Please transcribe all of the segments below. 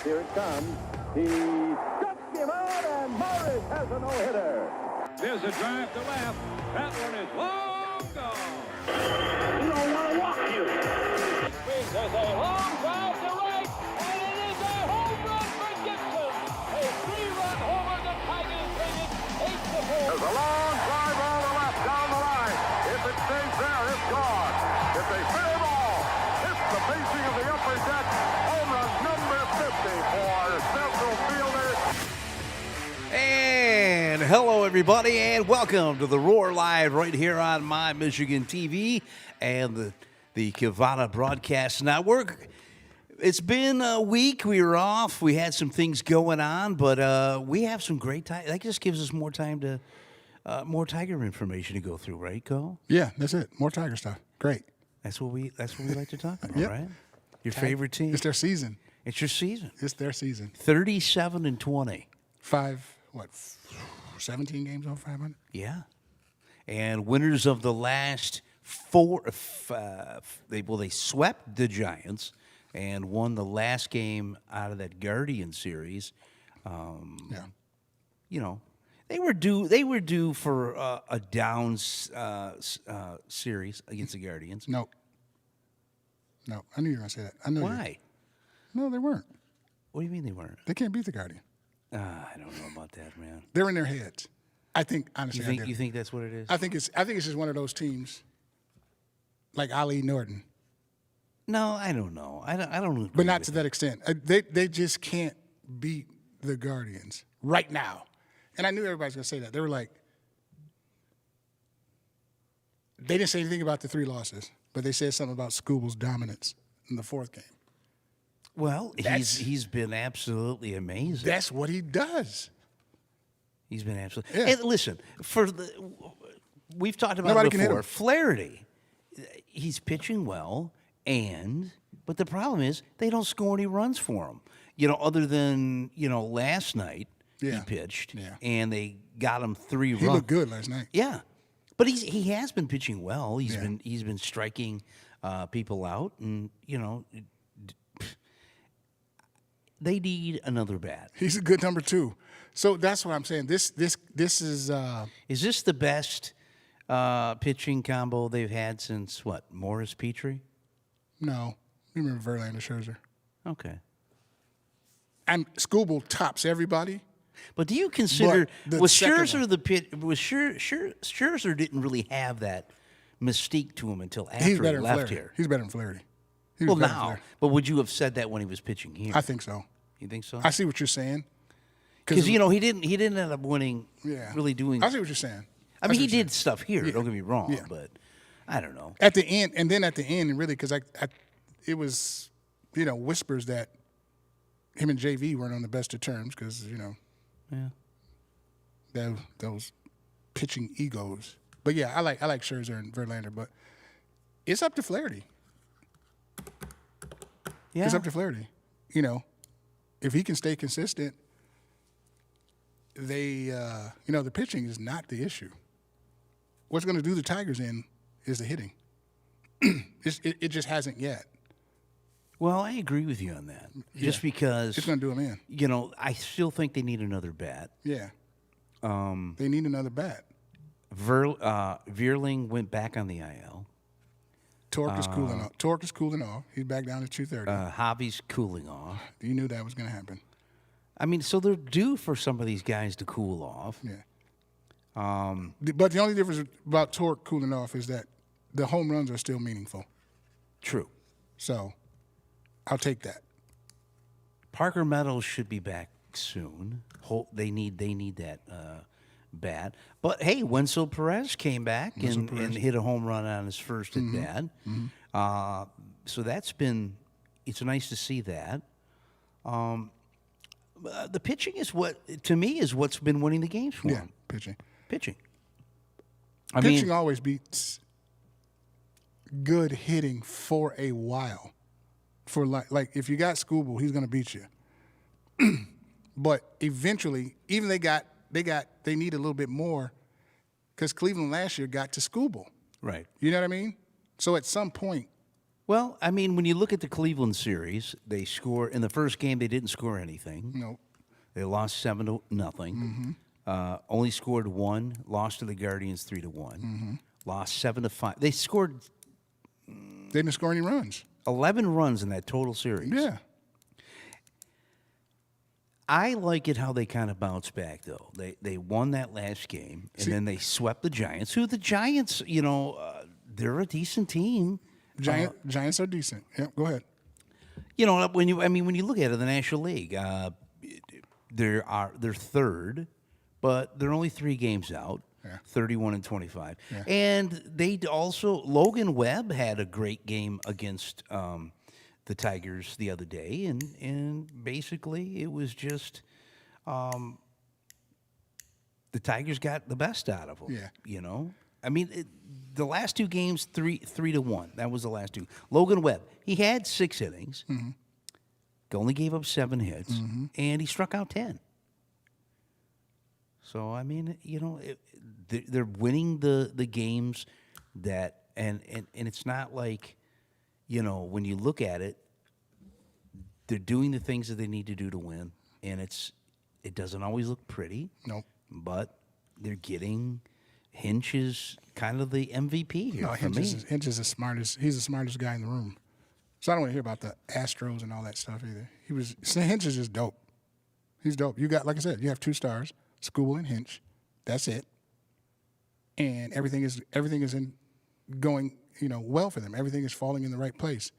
Here it comes. He struck him out, and Morris has a no-hitter. There's a drive to left. That one is long gone. You don't want to walk you. There's a long drive to right, and it is a home run for Gibson. A three-run homer. The Tigers lead it 8-4. There's a long drive on the left down the line. If it stays there, it's gone. It's a fair ball. It's the facing of the upper deck. Home run number 50 for Central Fielder. And hello, everybody, and welcome to the Roar Live right here on My Michigan TV and the Kavana Broadcast Network. It's been a week. We were off. We had some things going on, but we have some great time. That just gives us more time to more Tiger information to go through, right, Cole? Yeah, that's it. More Tiger stuff. Great. That's what we like to talk about, Yep. right? Your favorite team? It's their season. It's your season. It's their season. 37-20. 17 games over 500? Yeah. And winners of the last four, they swept the Giants and won the last game out of that Guardian series. Yeah. You know, they were due for a down series against the Guardians. No. I knew you were going to say that. I know. Why? No, they weren't. What do you mean they weren't? They can't beat the Guardian. I don't know about that, man. They're in their heads. I think, honestly, You think that's what it is? I think it's just one of those teams like Ali Norton. No, I don't know. I don't agree But not with to that extent. They just can't beat the Guardians right now. And I knew everybody's going to say that. They were like, they didn't say anything about the 3 losses, but they said something about Scooble's dominance in the 4th game. Well, he's been absolutely amazing. That's what he does. He's been absolutely. Yeah. And listen, we've talked about Nobody it can hit before. him. Flaherty, he's pitching well, but the problem is they don't score any runs for him. You know, other than last night he Yeah. pitched, Yeah. and they got him 3 runs. He looked good last night. Yeah, but he has been pitching well. He's Yeah. been striking people out, and they need another bat. He's a good number 2. So that's what I'm saying. This is Is this the best pitching combo they've had since what? Morris Petrie? no. Remember Verlander, Scherzer. Okay. And Scooble tops everybody. But do you consider But the was second Scherzer one- the pit? Was Scherzer didn't really have that mystique to him until after He's he better than left Flaherty. here. He's better than Flaherty. He was Well, better than now, Flaherty. but would you have said that when he was pitching here? I think so. You think so? I see what you're saying. Because he didn't end up winning. Yeah. Really doing. I see what you're saying. I mean, he see what you're did stuff here. Yeah. Don't get me wrong, Yeah. but I don't know. at the end, and then at the end, really, because it was, whispers that him and JV weren't on the best of terms because Yeah. those pitching egos. But yeah, I like Scherzer and Verlander, but it's up to Flaherty. Yeah. It's up to Flaherty. If he can stay consistent, the pitching is not the issue. What's going to do the Tigers in is the hitting. It just hasn't yet. Well, I agree with you on that. Just because It's going to do them in. I still think they need another bat. Yeah. They need another bat. Veerling went back on the IL. Torque is cooling off. Torque is cooling off. He's back down to 230. Javi's cooling off. You knew that was going to happen. I mean, so they're due for some of these guys to cool off. Yeah. But the only difference about Torque cooling off is that the home runs are still meaningful. True. So I'll take that. Parker Meadows should be back soon. They need that bat. But hey, Wenzel Perez came back and hit a home run on his first at bat. So it's nice to see that. The pitching is what's been winning the games for Yeah, him. pitching. Pitching Always beats good hitting for a while. For like if you got Scooble, he's going to beat you. But eventually, even they need a little bit more because Cleveland last year got to Scooble. right. You know what I mean? So at some point, Well, I mean, when you look at the Cleveland series, they score in the first game. They didn't score anything. Nope. They lost 7-0. Only scored one. Lost to the Guardians 3-1. Lost 7-5. They scored They didn't score any runs. 11 runs in that total series. Yeah. I like it how they kind of bounce back, though. They won that last game, and then they swept the Giants. Who the Giants, they're a decent team. Giants are decent. Yep, go ahead. When you look at it, the National League, they're third, but they're only 3 games out. Yeah. 31-25. Yeah. And they also Logan Webb had a great game against the Tigers the other day, and basically it was just the Tigers got the best out of them. Yeah. I mean, the last 2 games 3-1. That was the last 2. Logan Webb, he had 6 innings, only gave up 7 hits, and he struck out 10. So I mean, they're winning the games that, and it's not like, when you look at it, they're doing the things that they need to do to win, and it doesn't always look pretty. Nope. But they're getting Hinch is kind of the MVP here. No, Hinch is the smartest. He's the smartest guy in the room. So I don't want to hear about the Astros and all that stuff either. Hinch is just dope. He's dope. You got, like I said, you have 2 stars. Skubal and Hinch, that's it, and everything is going well for them. Everything is falling in the right place.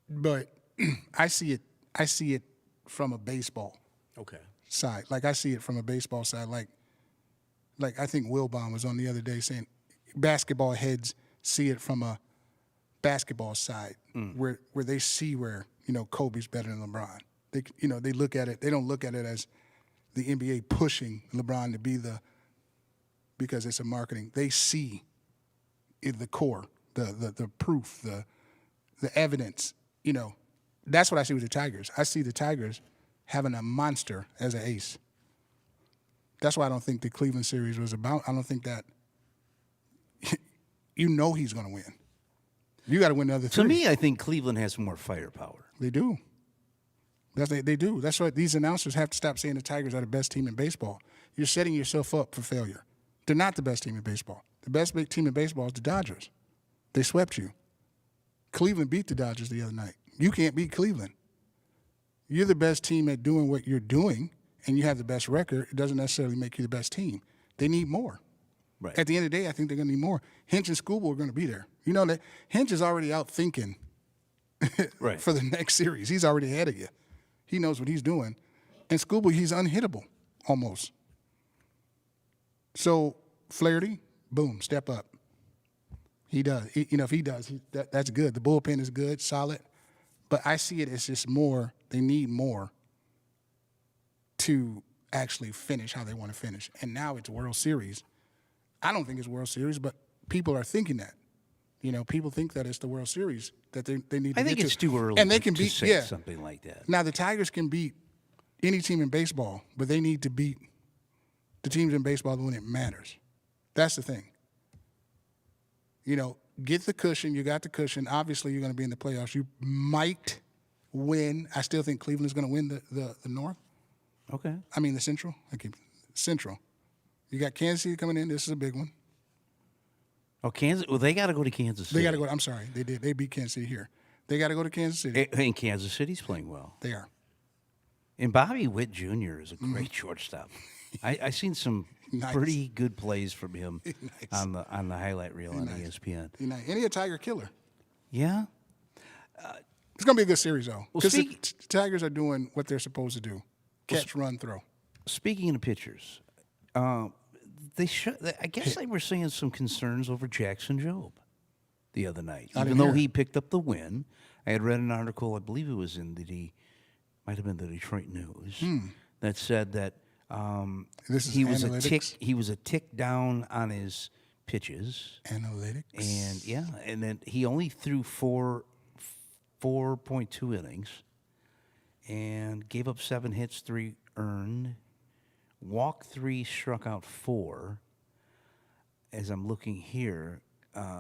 But I see it from a baseball side. Like I see it from a baseball side. Like I think Wilbon was on the other day saying basketball heads see it from a basketball side where they see where Kobe's better than LeBron. They look at it. They don't look at it as the NBA pushing LeBron to be because it's a marketing. They see the core, the proof, the evidence. That's what I see with the Tigers. I see the Tigers having a monster as an ace. That's why I don't think the Cleveland series was about. I don't think that he's going to win. You got to win the other 3. To me, I think Cleveland has more firepower. They do. They do. That's why these announcers have to stop saying the Tigers are the best team in baseball. You're setting yourself up for failure. They're not the best team in baseball. The best big team in baseball is the Dodgers. They swept you. Cleveland beat the Dodgers the other night. You can't beat Cleveland. You're the best team at doing what you're doing, and you have the best record. It doesn't necessarily make you the best team. They need more. Right. At the end of the day, I think they're going to need more. Hinch and Skubal are going to be there. That Hinch is already out thinking for the next series. He's already ahead of you. He knows what he's doing. And Skubal, he's unhittable almost. So Flaherty, boom, step up. He does. If he does, that's good. The bullpen is good, solid. But I see it as just more. They need more to actually finish how they want to finish. And now it's World Series. I don't think it's World Series, but people are thinking that. People think that it's the World Series that they need to I think get it's to. too early and they can to beat, say something like that. Now, the Tigers can beat any team in baseball, but they need to beat the teams in baseball when it matters. That's the thing. Get the cushion. You got the cushion. Obviously, you're going to be in the playoffs. You might win. I still think Cleveland's going to win the North. Okay. I mean, the Central. Central. You got Kansas City coming in. This is a big one. Oh, Kansas. Well, they got to go to Kansas City. They got to go. I'm sorry. They did. They beat Kansas City here. They got to go to Kansas City. And Kansas City's playing well. They are. And Bobby Witt Jr. is a great shortstop. I seen some pretty good plays from him on the highlight reel on ESPN. And he a Tiger killer. Yeah. It's going to be a good series, though. Well, Because the Tigers are doing what they're supposed to do. Catch, run, throw. Speaking of pitchers, I guess they were saying some concerns over Jackson Jobe the other night. Even though he picked up the win, I had read an article, I believe it was in might have been the Detroit News, that said that he was a tick down on his pitches. Analytics. And then he only threw 4.2 innings and gave up 7 hits, 3 earned, walked 3, struck out 4. As I'm looking here,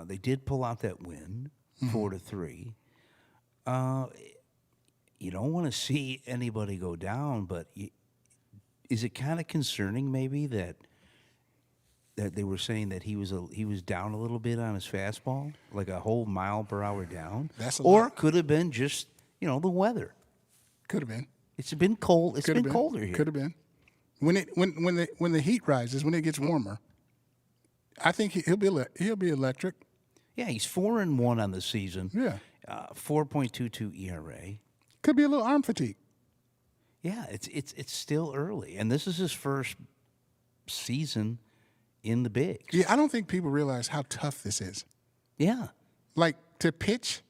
they did pull out that win. 4-3. You don't want to see anybody go down, but is it kind of concerning maybe that they were saying that he was down a little bit on his fastball, like a whole mile per hour down? That's a or lot. could have been just the weather. Could have been. It's been cold. It's Could been have colder here. Could have been. When the heat rises, when it gets warmer, I think he'll be electric. Yeah, he's 4-1 on the season. Yeah. 4.22 ERA. Could be a little arm fatigue. Yeah, it's still early, and this is his first season in the bigs. Yeah, I don't think people realize how tough this is. Yeah. Like to pitch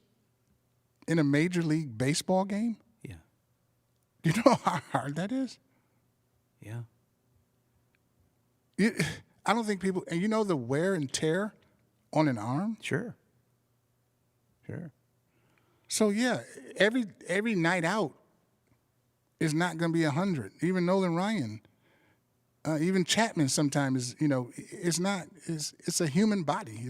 in a Major League Baseball game. Yeah. Do you know how hard that is? Yeah. I don't think people, and the wear and tear on an arm. Sure. So yeah, every night out is not going to be 100. Even Nolan Ryan, even Chapman sometimes it's not. It's a human body.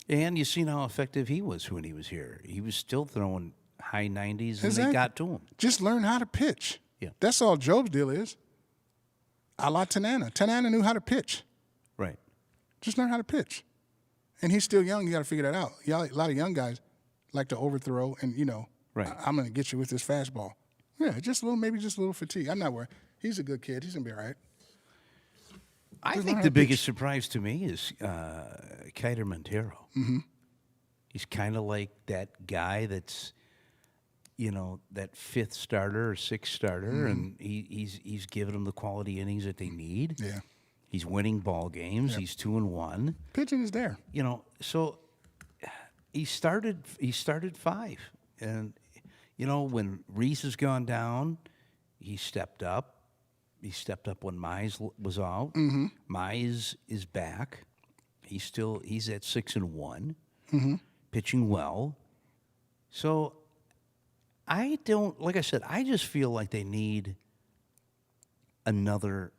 And you seen how effective he was when he was here. He was still throwing high 90s, and Exactly. they got to him. Just learn how to pitch. Yeah. That's all Job's deal is. A la Tanana. Tanana knew how to pitch. Right. Just learn how to pitch. And he's still young. You got to figure that out. A lot of young guys like to overthrow and, Right. I'm going to get you with this fastball. Yeah, maybe just a little fatigue. I'm not worried. He's a good kid. He's going to be all right. I Just learn think how the to biggest pitch. surprise to me is Kiter Montero. Mm-hmm. He's kind of like that guy that's, that fifth starter or sixth starter, and he's giving them the quality innings that they need. Yeah. He's winning ball games. Yep. He's 2-1. Pitching is there. So he started 5, and when Reese has gone down, he stepped up. He stepped up when Mize was out. Mm-hmm. Mize is back. He's at 6-1, pitching well. So like I said, I just feel like they need another.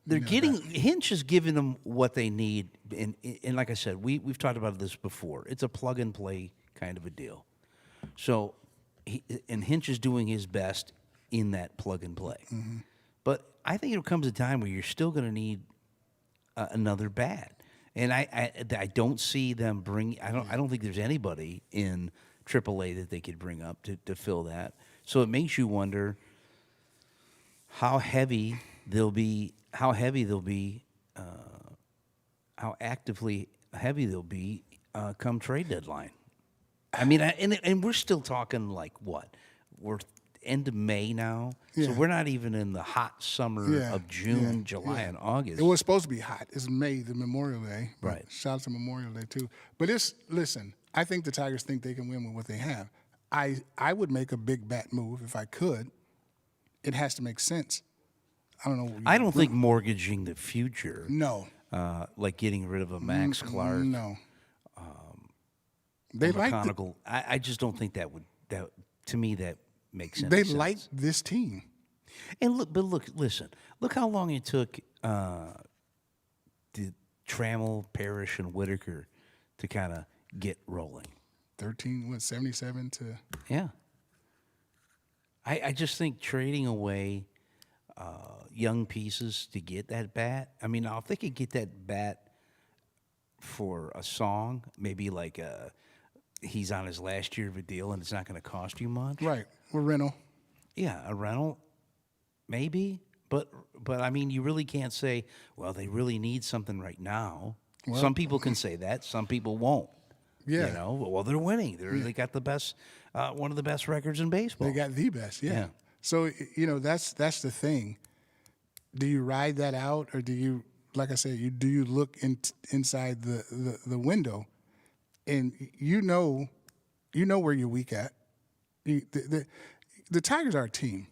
Hinch is giving them what they need, and like I said, we've talked about this before. It's a plug and play kind of a deal. So, Hinch is doing his best in that plug and play. Mm-hmm. But I think there comes a time where you're still going to need another bat, and I don't see them bring. I don't think there's anybody in AAA that they could bring up to fill that. So it makes you wonder how heavy they'll be, how actively heavy they'll be come trade deadline. I mean, and we're still talking like what? We're end of May now, so we're not even in the hot summer of June, July, and August. It was supposed to be hot. It's May, the Memorial Day. Right. Shout out to Memorial Day too. But listen, I think the Tigers think they can win with what they have. I would make a big bat move if I could. It has to make sense. I don't know. I don't think mortgaging the future. No. Like getting rid of a Max Clark. No. They like I just don't think that to me that makes sense. They like this team. And listen. Look how long it took the Trammell, Parrish, and Whitaker to kind of get rolling. 77 to. Yeah. I just think trading away young pieces to get that bat. I mean, now if they could get that bat for a song, maybe like he's on his last year of a deal and it's not going to cost you much. Right. Or rental. Yeah, a rental, maybe. But I mean, you really can't say, well, they really need something right now. Well, some people can say that. Some people won't. Yeah. Well, they're winning. They got the best, one of the best records in baseball. They got the best, Yeah. So, that's the thing. Do you ride that out, or do you, like I said, do you look inside the window, and you know where you're weak at? The Tigers are a team.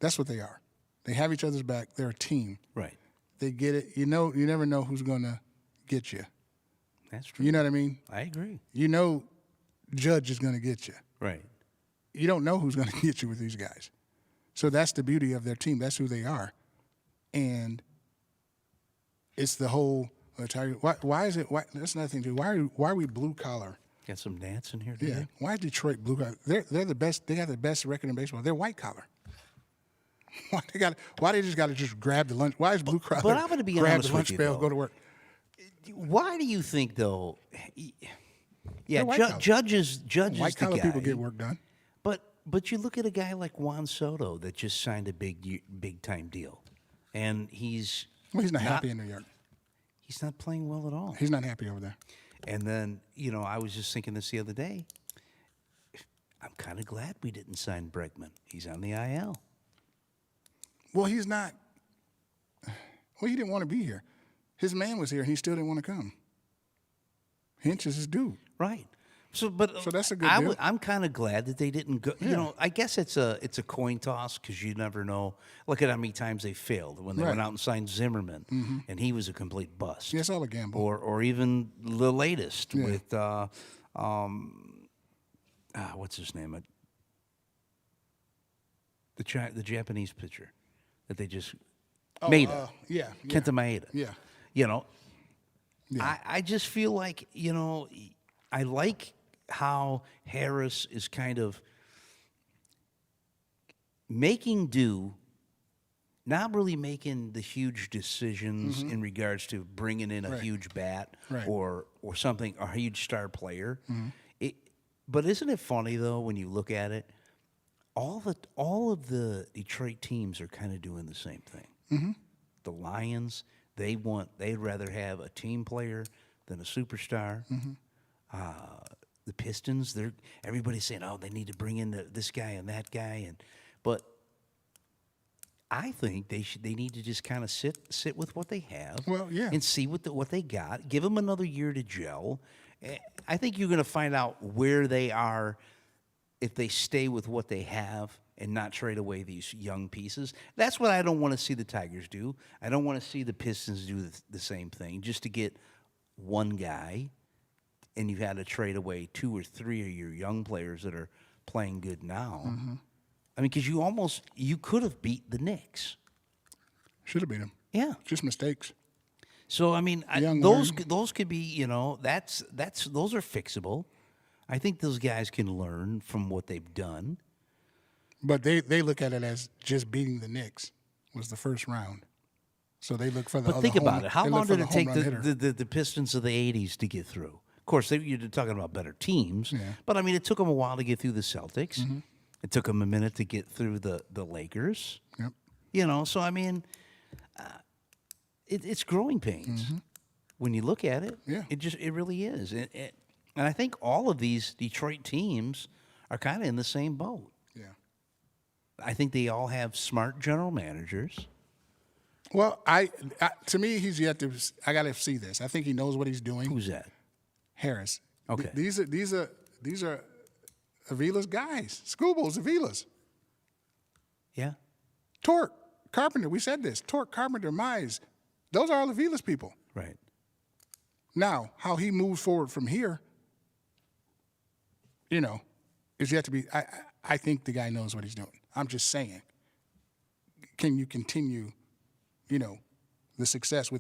That's what they are. They have each other's back. They're a team. Right. They get it. You never know who's going to get you. That's true. You know what I mean? I agree. Judge is going to get you. Right. You don't know who's going to get you with these guys. So that's the beauty of their team. That's who they are. And it's the whole, The Tigers. Why is it? Why, that's another thing too. Why are we blue collar? Got some gnats in here today. Yeah. Why is Detroit blue collar? They're the best. They got the best record in baseball. They're white collar. Why they just got to just grab the lunch? Why is blue collar? But I'm going to be grab honest the with lunch you, pail, though. go to work. Why do you think though? Yeah, They're white collar. judges. White the collar guy. people get work done. But you look at a guy like Juan Soto that just signed a big time deal, and he's not happy in New York. He's not playing well at all. He's not happy over there. And then I was just thinking this the other day. I'm kind of glad we didn't sign Bregman. He's on the IL. Well, he's not. Well, he didn't want to be here. His man was here, and he still didn't want to come. Hinch is his dude. Right. So that's a good deal. I'm kind of glad that they didn't go. Yeah. I guess it's a coin toss because you never know. Look at how many times they failed when they went out and signed Zimmerman, and he was a complete bust. Yeah, it's all a gamble. Or even the latest with what's his name? The Japanese pitcher that they just Maeda. Kenta Maeda. Yeah. Yeah. Yeah. I just feel like, I like how Harris is kind of making do, not really making the huge decisions in regards to bringing in a huge bat or something, a huge star player. But isn't it funny, though, when you look at it, all of the Detroit teams are kind of doing the same thing. The Lions, they'd rather have a team player than a superstar. The Pistons, everybody's saying, oh, they need to bring in this guy and that guy, but I think they need to just kind of sit with what they have, and see what they got. Give them another year to gel. I think you're going to find out where they are if they stay with what they have and not trade away these young pieces. That's what I don't want to see the Tigers do. I don't want to see the Pistons do the same thing just to get one guy. And you've had to trade away 2 or 3 of your young players that are playing good now. I mean, because you could have beat the Knicks. Should have beat them. Yeah, just mistakes. So I mean, those could be those are fixable. I think those guys can learn from what they've done. But they look at it as just beating the Knicks was the first round. So they look for the. But think about it. How long did it take the the Pistons of the '80s to get through? Of course, you're talking about better teams, Yeah. but I mean, it took them a while to get through the Celtics. It took them a minute to get through the Lakers. Yep. So I mean, it's growing pains when you look at it. Yeah. It really is, and I think all of these Detroit teams are kind of in the same boat. Yeah. I think they all have smart general managers. Well, to me, he's yet to. I got to see this. I think he knows what he's doing. Who's that? Harris. Okay. These are Avila's guys. Schoolboys, Avila's. Yeah. Torque, Carpenter. We said this. Torque, Carpenter, Mize. Those are all Avila's people. Right. Now, how he moves forward from here, is yet to be. I think the guy knows what he's doing. I'm just saying. Can you continue, the success,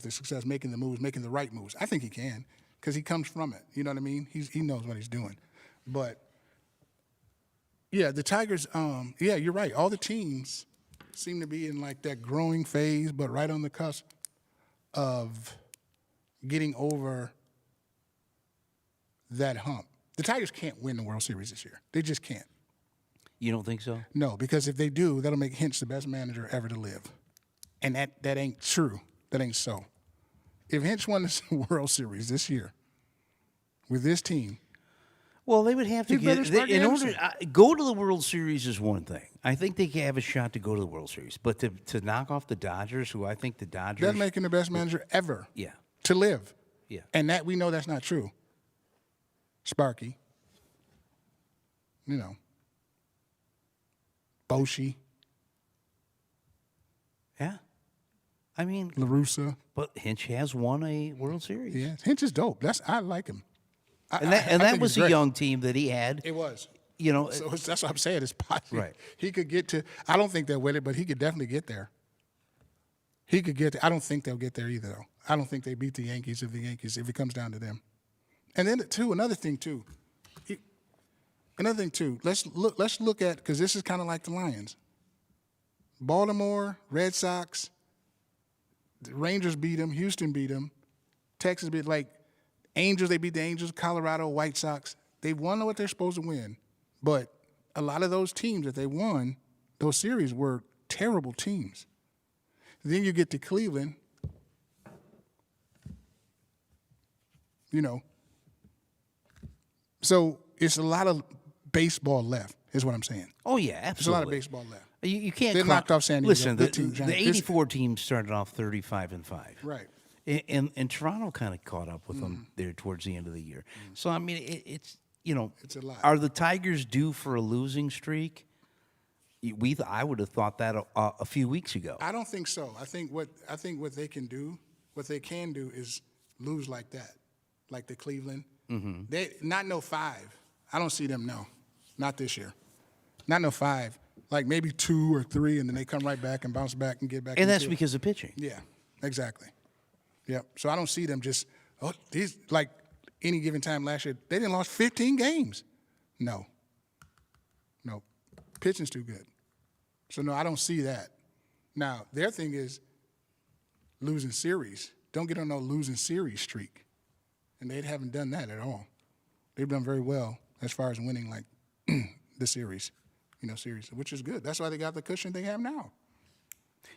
making the moves, making the right moves? I think he can. Because he comes from it. You know what I mean? He knows what he's doing. But, yeah, the Tigers, you're right. All the teams seem to be in, like, that growing phase, but right on the cusp of getting over that hump. The Tigers can't win the World Series this year. They just can't. You don't think so? No, because if they do, that'll make Hinch the best manager ever to live. And that ain't true. That ain't so. If Hinch won the World Series this year with this team, well, they would have to get in order go to the World Series is one thing. I think they have a shot to go to the World Series, but to knock off the Dodgers, who I think the Dodgers they're making the best manager ever. Yeah. To live. Yeah. And that we know that's not true. Sparky. Boshi. Yeah. I mean, LaRussa. But Hinch has won a World Series. Yeah, Hinch is dope. I like him. And that was a young team that he had. It was. So that's what I'm saying. It's possible. Right. He could get to. I don't think they'll win it, but he could definitely get there. He could get there. I don't think they'll get there either, though. I don't think they beat the Yankees if it comes down to them. And then, another thing, too. Let's look at, because this is kind of like the Lions. Baltimore, Red Sox, the Rangers beat them, Houston beat them, Texas beat, like, Angels, they beat the Angels, Colorado, White Sox. They won what they're supposed to win. But a lot of those teams that they won, those series were terrible teams. Then you get to Cleveland, So it's a lot of baseball left, is what I'm saying. Oh, yeah, absolutely. There's a lot of baseball left. You can't. They knocked off San Diego. Listen, Good team, the 84 team started off 35-5. Right. And Toronto kind of caught up with them there towards the end of the year. So I mean, it's it's a lot. Are the Tigers due for a losing streak? I would have thought that a few weeks ago. I don't think so. I think what they can do is lose like that, like the Cleveland. Mm-hmm. They not no 5. I don't see them. No, not this year. Not no 5. Like maybe 2 or 3, and then they come right back and bounce back and get back. And that's because of pitching. Yeah, exactly. Yep. So I don't see them just these like any given time last year. They didn't lost 15 games. No. Pitching's too good. So no, I don't see that. Now their thing is losing series. Don't get on no losing series streak, and they haven't done that at all. They've done very well as far as winning like the series. Which is good. That's why they got the cushion they have now.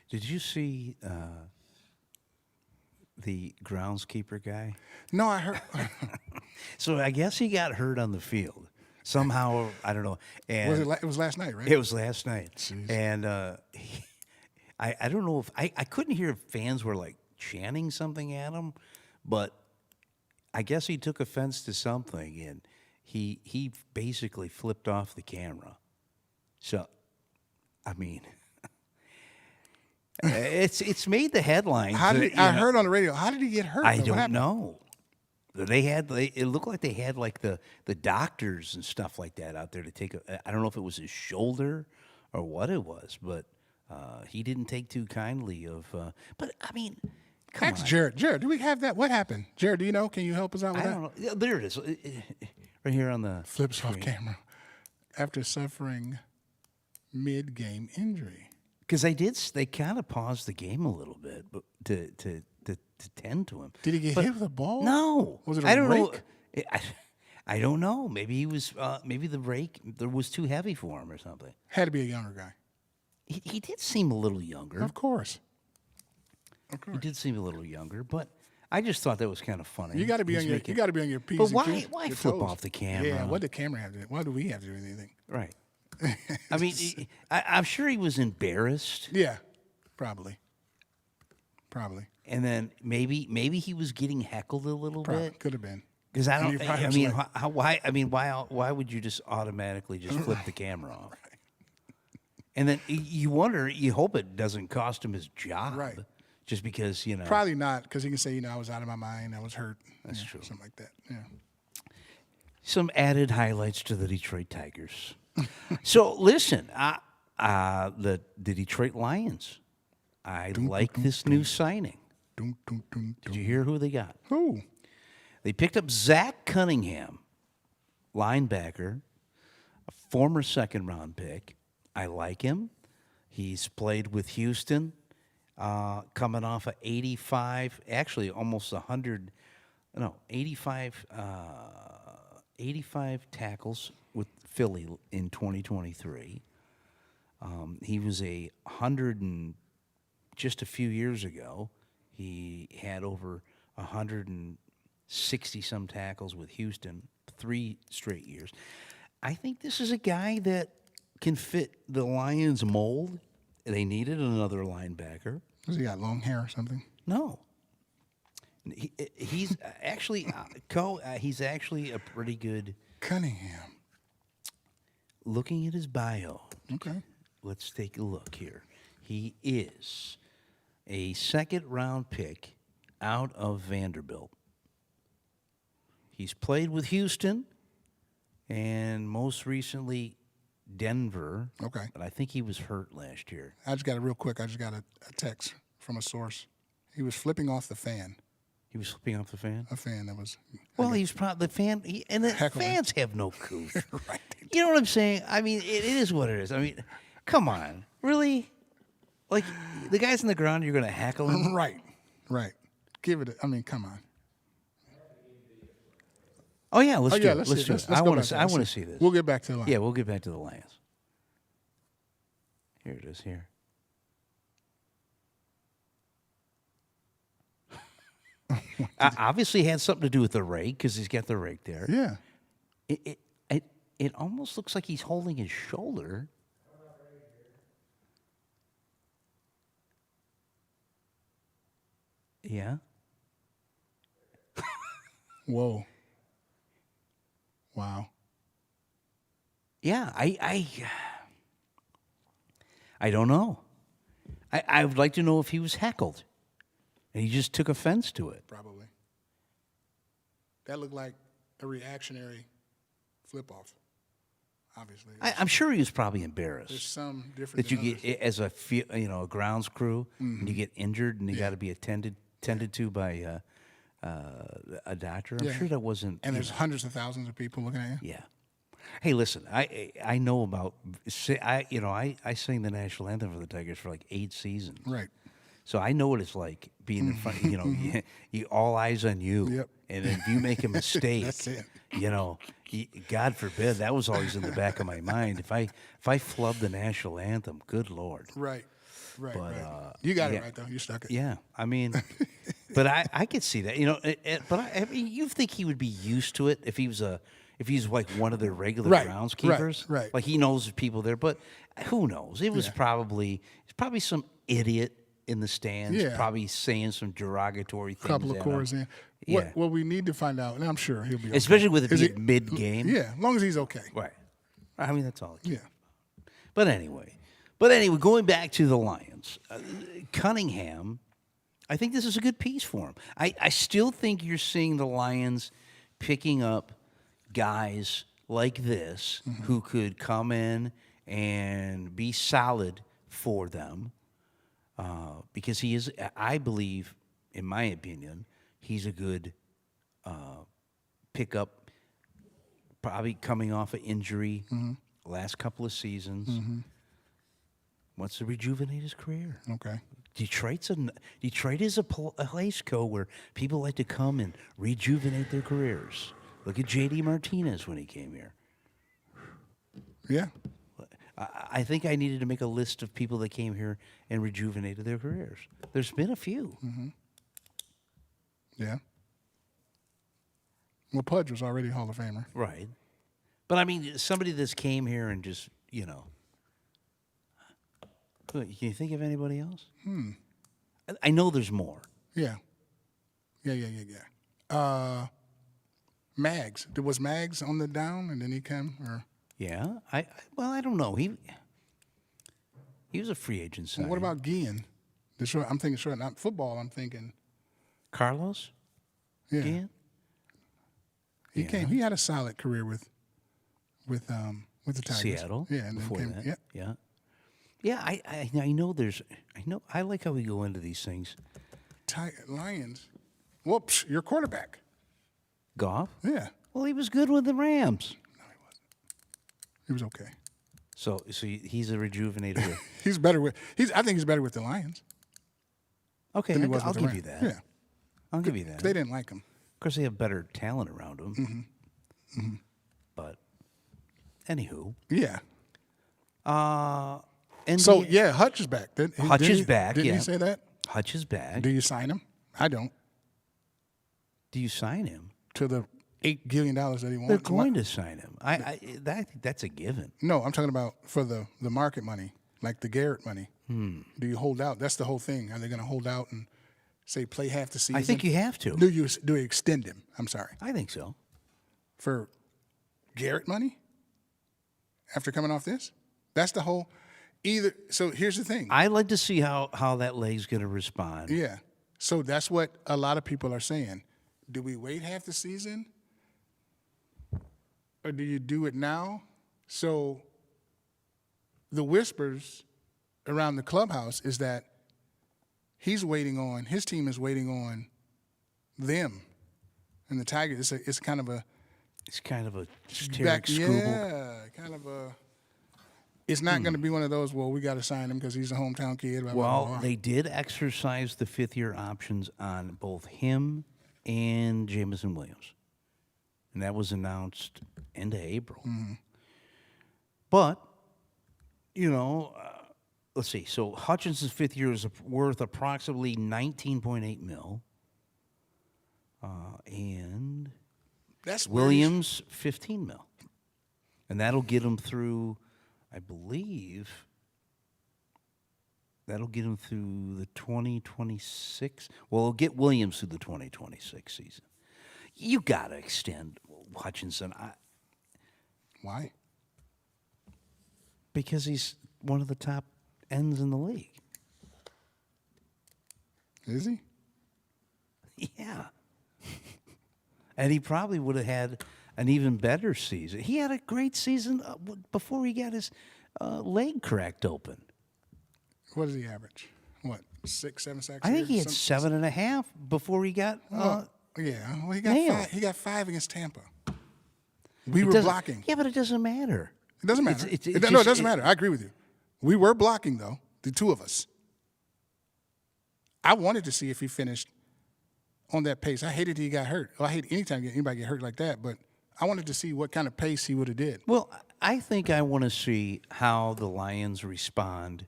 Did you see the groundskeeper guy? No, I heard. So I guess he got hurt on the field somehow. I don't know. And it was last night, right? It was last night. Jeez. And I don't know if I couldn't hear if fans were like chanting something at him, but I guess he took offense to something, and he basically flipped off the camera. So, I mean, it's made the headlines. I heard on the radio. How did he get hurt? I don't know. It looked like they had like the doctors and stuff like that out there to take. I don't know if it was his shoulder or what it was, but he didn't take too kindly of. But I mean, come on, Jared. Jared, do we have that? What happened, Jared? Do you know? Can you help us out with I that? don't know. Yeah, there it is, right here on the flips screen. off camera after suffering mid-game injury. Because they kind of paused the game a little bit, but to tend to him. Did he get hit with a ball? No. Was it a I don't rake? know. I don't know. Maybe he was. Maybe the rake was too heavy for him or something. Had to be a younger guy. He did seem a little younger. Of course. He did seem a little younger, but I just thought that was kind of funny. You got to be on your. You got to be on your P's But and why? Q's, Why your flip toes. off the camera? Yeah. What did the camera have to do? Why do we have to do anything? Right. I mean, I'm sure he was embarrassed. Yeah. Probably. And then maybe he was getting heckled a little bit. Could have been. Because I And don't. he probably I was mean, like- why would you just automatically just flip the camera off? Right. And then you wonder, you hope it doesn't cost him his job. Right. Just because Probably not, because he can say, I was out of my mind, I was hurt. That's true. Something like that. Yeah. Some added highlights to the Detroit Tigers. So listen, the Detroit Lions. I like this new signing. Did you hear who they got? Who? They picked up Zach Cunningham, linebacker, a former second-round pick. I like him. He's played with Houston, coming off of 85, actually almost 100, 85 tackles with Philly in 2023. He was 100 and just a few years ago. He had over 160-some tackles with Houston, 3 straight years. I think this is a guy that can fit the Lions' mold. They needed another linebacker. Does he got long hair or something? No. He's actually he's actually a pretty good. Cunningham. Looking at his bio. Okay. Let's take a look here. He is a second-round pick out of Vanderbilt. He's played with Houston and most recently Denver. Okay. But I think he was hurt last year. I just got a real quick. I just got a text from a source. He was flipping off the fan. He was flipping off the fan? A fan that was... Well, he was probably the fan, and the Heckling. fans have no coup. Right. You know what I'm saying? I mean, it is what it is. I mean, come on, really? Like the guys on the ground, you're going to heckle him? Right. Give it. I mean, come on. Oh yeah, let's do it. Let's Let's do it. I go want back to. to I that. want to see this. We'll get back to the line. Yeah, we'll get back to the Lions. Here it is. Here. Obviously, it had something to do with the rake because he's got the rake there. Yeah. It almost looks like he's holding his shoulder. Yeah. Whoa. Wow. Yeah, I don't know. I would like to know if he was heckled, and he just took offense to it. Probably. That looked like a reactionary flip-off, obviously. I'm sure he was probably embarrassed. There's some different that you get as a a grounds crew, and you get injured, and you got to be tended to by a doctor. I'm sure that wasn't. And there's hundreds of thousands of people looking at you. Yeah. Hey, listen. I know about. I sang the national anthem for the Tigers for like 8 seasons. Right. So I know what it's like being in front. You all eyes on you. Yep. And if you make a mistake, That's it. God forbid, that was always in the back of my mind. If I flubbed the national anthem, good Lord. Right. But, You got yeah. it right, though. You stuck it. Yeah, I mean, but I could see that, but I mean, you think he would be used to it if he's like one of the regular Right, groundskeepers, right. Like he knows people there, but who knows? It was probably some idiot in the stands, Yeah. probably saying some derogatory things. Couple of at chords him. in. Yeah. What we need to find out, and I'm sure he'll be okay. Especially with it Is being mid-game. Yeah, as long as he's okay. Right. I mean, that's all. Yeah. But anyway, going back to the Lions, Cunningham, I think this is a good piece for him. I still think you're seeing the Lions picking up guys like this who could come in and be solid for them because he is, I believe, in my opinion, he's a good pickup, probably coming off an injury last couple of seasons. Wants to rejuvenate his career. Okay. Detroit is a place, where people like to come and rejuvenate their careers. Look at J.D. Martinez when he came here. Yeah. I think I needed to make a list of people that came here and rejuvenated their careers. There's been a few. Yeah. Well, Pudge was already a Hall of Famer. Right. But, I mean, somebody that's came here and just, Can you think of anybody else? I know there's more. Yeah. Mags. Was Mags on the down and then he came? Or Yeah. I don't know. He was a free agent signing. what about Guillen? I'm thinking short. Not football. I'm thinking. Carlos? Yeah. Guillen? He came. He had a solid career with the Tigers. Seattle? Yeah, and before then came. that. Yeah. Yeah, I know I like how we go into these things. Lions. Whoops, your quarterback. Goff? Yeah. Well, he was good with the Rams. No, he wasn't. He was okay. So he's a rejuvenated. He's better with. I think he's better with the Lions. Okay, Than he was I'll with the give you Rams. that. Yeah. I'll give you that. They didn't like him. Of course, they have better talent around them. But anywho, Yeah. and So Hutch is back. Hutch is back. Didn't yeah. he say that? Hutch is back. Do you sign him? I don't. Do you sign him? To the $8 billion that he wants. They're going to sign him. I think that's a given. No, I'm talking about for the market money, like the Garrett money. Do you hold out? That's the whole thing. Are they going to hold out and say play half the season? I think you have to. Do you extend him? I'm sorry. I think so. For Garrett money? After coming off this? That's the whole so here's the thing. I'd like to see how that leg's going to respond. Yeah. So that's what a lot of people are saying. Do we wait half the season? Or do you do it now? So the whispers around the clubhouse is that His team is waiting on them. And the Tigers, it's kind of a Tarek Skubal. Yeah, kind of a. It's not going to be one of those. Well, we got to sign him because he's a hometown kid. Blah, blah, blah. They did exercise the 5th-year options on both him and Jamison Williams, and that was announced end of April. Mm-hmm. But let's see. So Hutchinson's 5th year is worth approximately $19.8 million, and That's Williams $15 million, and that'll get him through. I believe that'll get him through the 2026. Well, it'll get Williams through the 2026 season. You got to extend Hutchinson. Why? Because he's one of the top ends in the league. Is he? Yeah. And he probably would have had an even better season. He had a great season before he got his leg cracked open. What does he average? What, 6, 7 sacks? I think he had 7.5 before he got. Yeah, well, nailed. he got 5 against Tampa. We were blocking. Yeah, but it doesn't matter. It doesn't matter. It it doesn't matter. I agree with you. We were blocking, though, the two of us. I wanted to see if he finished on that pace. I hated he got hurt. Well, I hate anytime anybody get hurt like that, but I wanted to see what kind of pace he would have did. Well, I think I want to see how the Lions respond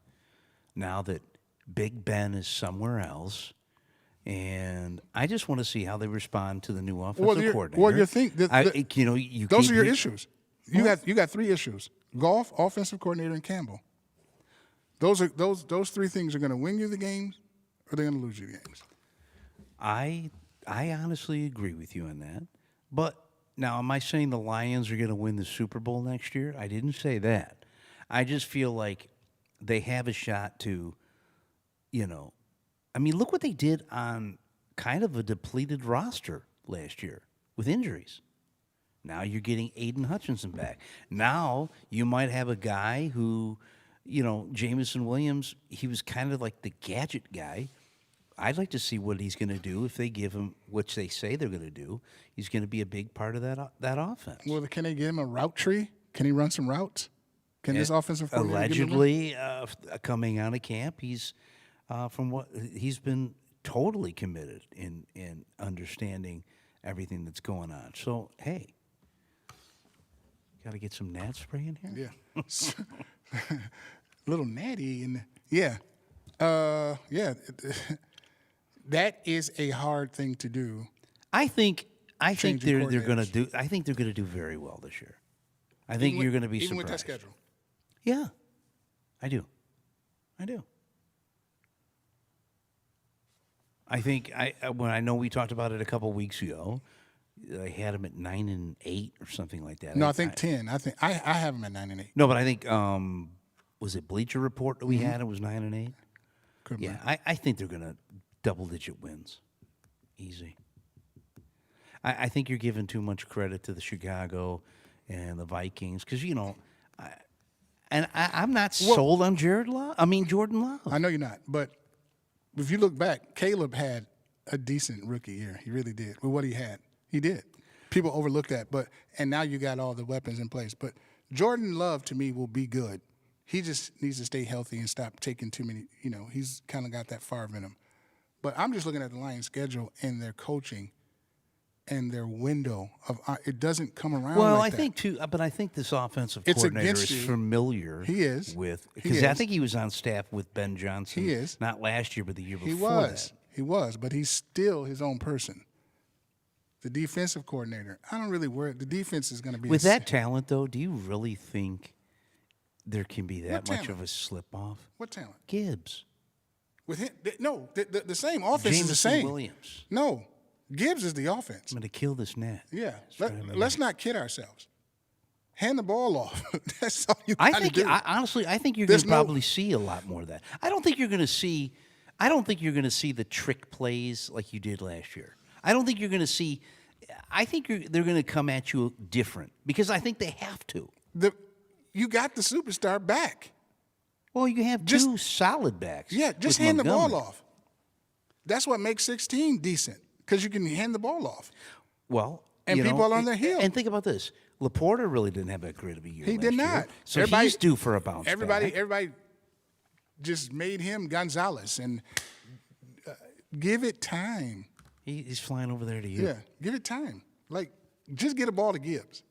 now that Big Ben is somewhere else. And I just want to see how they respond to the new offensive coordinator. Well, you think that you those are your issues. You got 3 issues: Goff, offensive coordinator, and Campbell. Those 3 things are going to win you the games, or they're going to lose you the games. I honestly agree with you on that. But now, am I saying the Lions are going to win the Super Bowl next year? I didn't say that. I just feel like they have a shot to, I mean, look what they did on kind of a depleted roster last year with injuries. Now you're getting Aiden Hutchinson back. Now you might have a guy who, Jamison Williams, he was kind of like the gadget guy. I'd like to see what he's going to do if they give him, which they say they're going to do. He's going to be a big part of that offense. Well, can they get him a route tree? Can he run some routes? Can this offensive coordinator allegedly coming out of camp, he's from what he's been totally committed in understanding everything that's going on. So hey, got to get some gnat spray in here. Yeah, little natty and yeah. That is a hard thing to do. I think they're going to do. I think they're going to do very well this year. I think you're going to be even surprised. With that schedule. Yeah, I do. I think when I know we talked about it a couple weeks ago, I had him at 9-8 or something like that. No, I think 10. I think I have him at 9-8. No, but I think was it Bleacher Report that we had? It was 9-8. Could be. Yeah, I think they're going to double-digit wins, easy. I think you're giving too much credit to the Chicago and the Vikings because I'm not sold on Jordan Love. I know you're not, but if you look back, Caleb had a decent rookie year. He really did. With what he had, he did. People overlook that, and now you got all the weapons in place. But Jordan Love, to me, will be good. He just needs to stay healthy and stop taking too many. He's kind of got that Favre in him. But I'm just looking at the Lions' schedule and their coaching and their window of it doesn't come around. Well, like I think too, but I think this offensive It's coordinator against is you. familiar. He is. Because I think he was on staff with Ben Johnson. He is. Not last year, but the year before. He was. He was, but he's still his own person. The defensive coordinator, I don't really worry. The defense is going to be With that talent, though, do you really think there can be that What much talent? of a slip-off? What talent? Gibbs. With him, no, the same offense is the Jameson same. Williams. No, Gibbs is the offense. I'm going to kill this net. Yeah, That's what I'm gonna let's do. not kid ourselves. Hand the ball off. That's all you got to do. Honestly, I think you're going to probably see a lot more of that. I don't think you're going to see the trick plays like you did last year. I don't think you're going to see. I think they're going to come at you different because I think they have to. You got the superstar back. Well, you have two solid backs. Yeah, just with hand the ball Montgomery. off. That's what makes 16 decent, because you can hand the ball off. Well, And people are on their heels. And think about this. Laporta really didn't have that great of a year. He did last not. year. So he's due for a bounce Everybody back. just made him Gonzalez, and give it time. He's flying over there to you. Yeah, give it time. Like, just get a ball to Gibbs.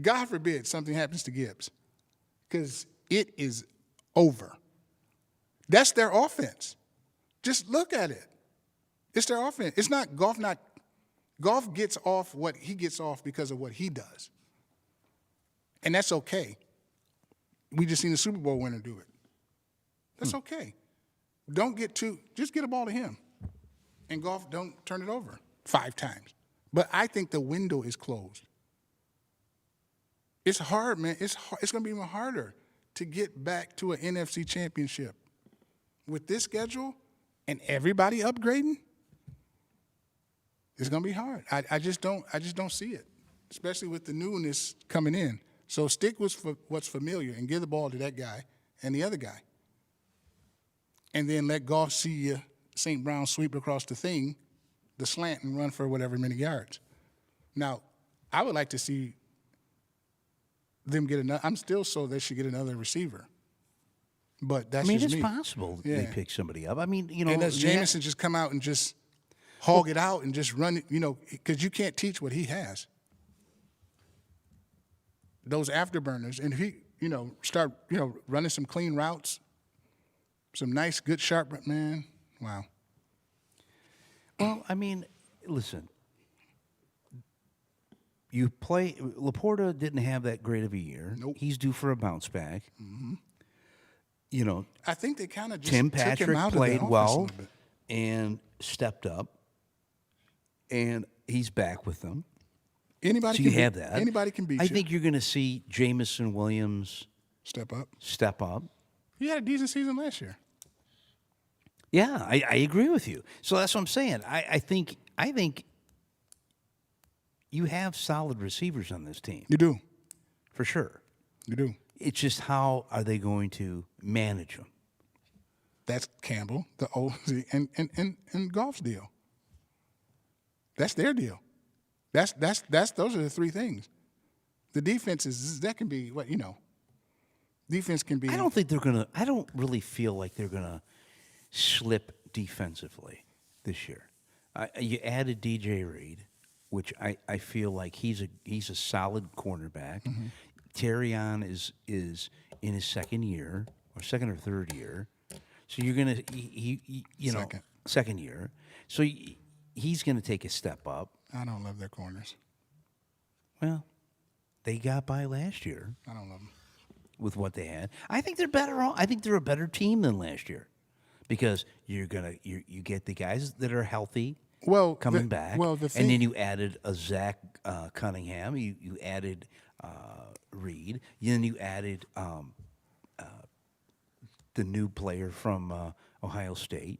God forbid something happens to Gibbs, because it is over. That's their offense. Just look at it. It's their offense. It's not Goff. Goff gets off what he gets off because of what he does, and that's okay. We just seen the Super Bowl winner do it. That's okay. Just get a ball to him, and Goff don't turn it over 5 times. But I think the window is closed. It's hard, man. It's going to be even harder to get back to an NFC championship with this schedule and everybody upgrading. It's going to be hard. I just don't see it, especially with the newness coming in. So stick with what's familiar and give the ball to that guy and the other guy, and then let Goff see you St. Brown sweep across the slant, and run for whatever many yards. Now, I would like to see them get another. I'm still so they should get another receiver, but that's just it's me. possible they pick somebody up. And does Jameson just come out and just hog it out and just run it? Because you can't teach what he has. Those afterburners, and if he, start, running some clean routes, some nice, good, sharp, man, wow. Well, listen. Laporta didn't have that great of a year. Nope. He's due for a bounce back. Mm-hmm. I think they kind of just Tim took him Patrick out played of the well offense a little bit. and stepped up, and he's back with them. Anybody So can you have that. Anybody can beat you. I think you're going to see Jamison Williams Step up. He had a decent season last year. Yeah, I agree with you. So that's what I'm saying. I think you have solid receivers on this team. You do. For sure. You do. It's just how are they going to manage them? That's Campbell, the OZ, and Goff's deal. That's their deal. Those are the 3 things. The defense that can be what Defense can be. I don't really feel like they're gonna slip defensively this year. You added DJ Reed, which I feel like he's a solid cornerback. Mm-hmm. Terrion is in his second or third year, so you're gonna second year, so he's gonna take a step up. I don't love their corners. Well, they got by last year. I don't love them with what they had. I think they're better. I think they're a better team than last year because you get the guys that are healthy. Coming back. And then you added a Zach Cunningham. You added Reed. Then you added the new player from Ohio State.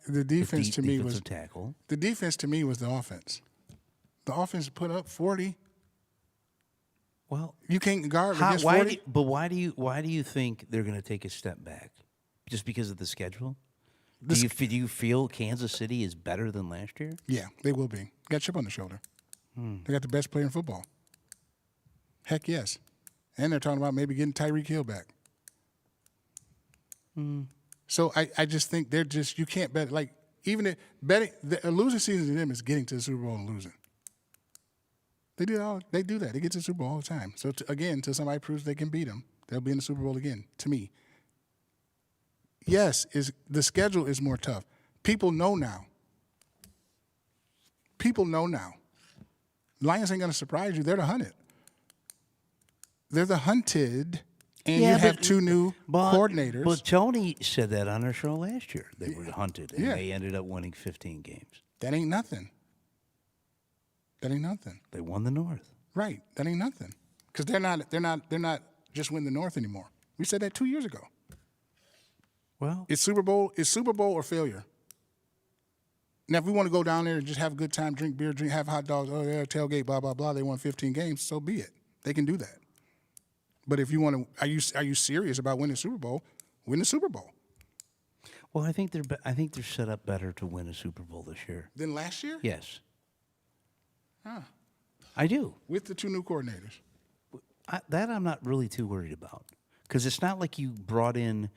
The defense to me was tackle. The defense to me was the offense. The offense put up 40. Well, you can't guard against 40. But why do you think they're going to take a step back? Just because of the schedule? Do you feel Kansas City is better than last year? Yeah, they will be. Got a chip on the shoulder. They got the best player in football. Heck yes. And they're talking about maybe getting Tyreek Hill back. So I just think you can't bet. Like, even betting, a losing season to them is getting to the Super Bowl and losing. They do that. They get to the Super Bowl all the time. So, until somebody proves they can beat them, they'll be in the Super Bowl again, to me. Yes, the schedule is more tough. People know now. Lions ain't going to surprise you. They're the hunted. They're the hunted, and you have 2 new coordinators. But Tony said that on our show last year. They were hunted, and they ended up winning 15 games. That ain't nothing. They won the North. Right. That ain't nothing. Because they're not just win the North anymore. We said that 2 years ago. Well, It's Super Bowl or failure. Now, if we want to go down there and just have a good time, drink beer, have hot dogs, tailgate, blah, blah, blah, they won 15 games, so be it. They can do that. But if you want to, are you serious about winning the Super Bowl? Win the Super Bowl. Well, I think they're set up better to win a Super Bowl this year. Than last year? Yes, Huh. I do. With the 2 new coordinators. That I'm not really too worried about because it's not like you brought in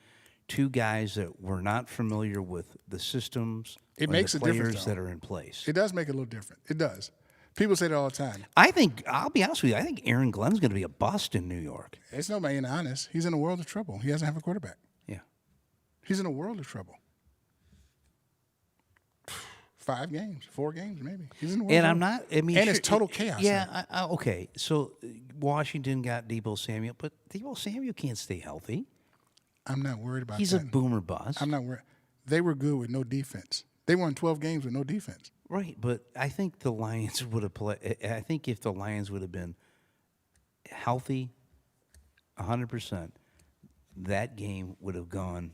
2 guys that were not familiar with the systems. It or makes the a difference, players though. that are in place. It does make it a little different. It does. People say that all the time. I think I'll be honest with you. I think Aaron Glenn's going to be a bust in New York. It's no being honest. He's in a world of trouble. He doesn't have a quarterback. Yeah. He's in a world of trouble. 5 games, 4 games, maybe. He's in the world. And of I'm trouble. not. I mean, and it's total chaos. Yeah. Okay. So Washington got Deebo Samuel, but Deebo Samuel can't stay healthy. I'm not worried about He's that. a boomer bust. I'm not worried. They were good with no defense. They won 12 games with no defense. Right, but I think the Lions would have played. I think if the Lions would have been healthy, 100%, that game would have gone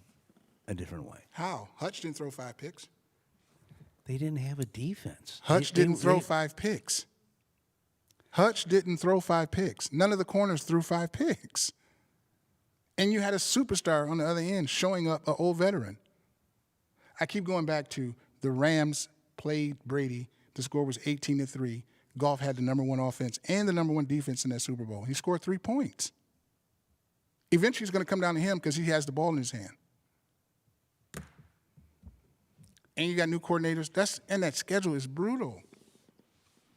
a different way. How? Hutch didn't throw 5 picks. They didn't have a defense. Hutch didn't throw 5 picks. Hutch didn't throw 5 picks. None of the corners threw 5 picks. And you had a superstar on the other end showing up, an old veteran. I keep going back to the Rams played Brady. The score was 18-3. Goff had the number 1 offense and the number 1 defense in that Super Bowl. He scored 3 points. Eventually, it's going to come down to him because he has the ball in his hand. And you got new coordinators. And that schedule is brutal.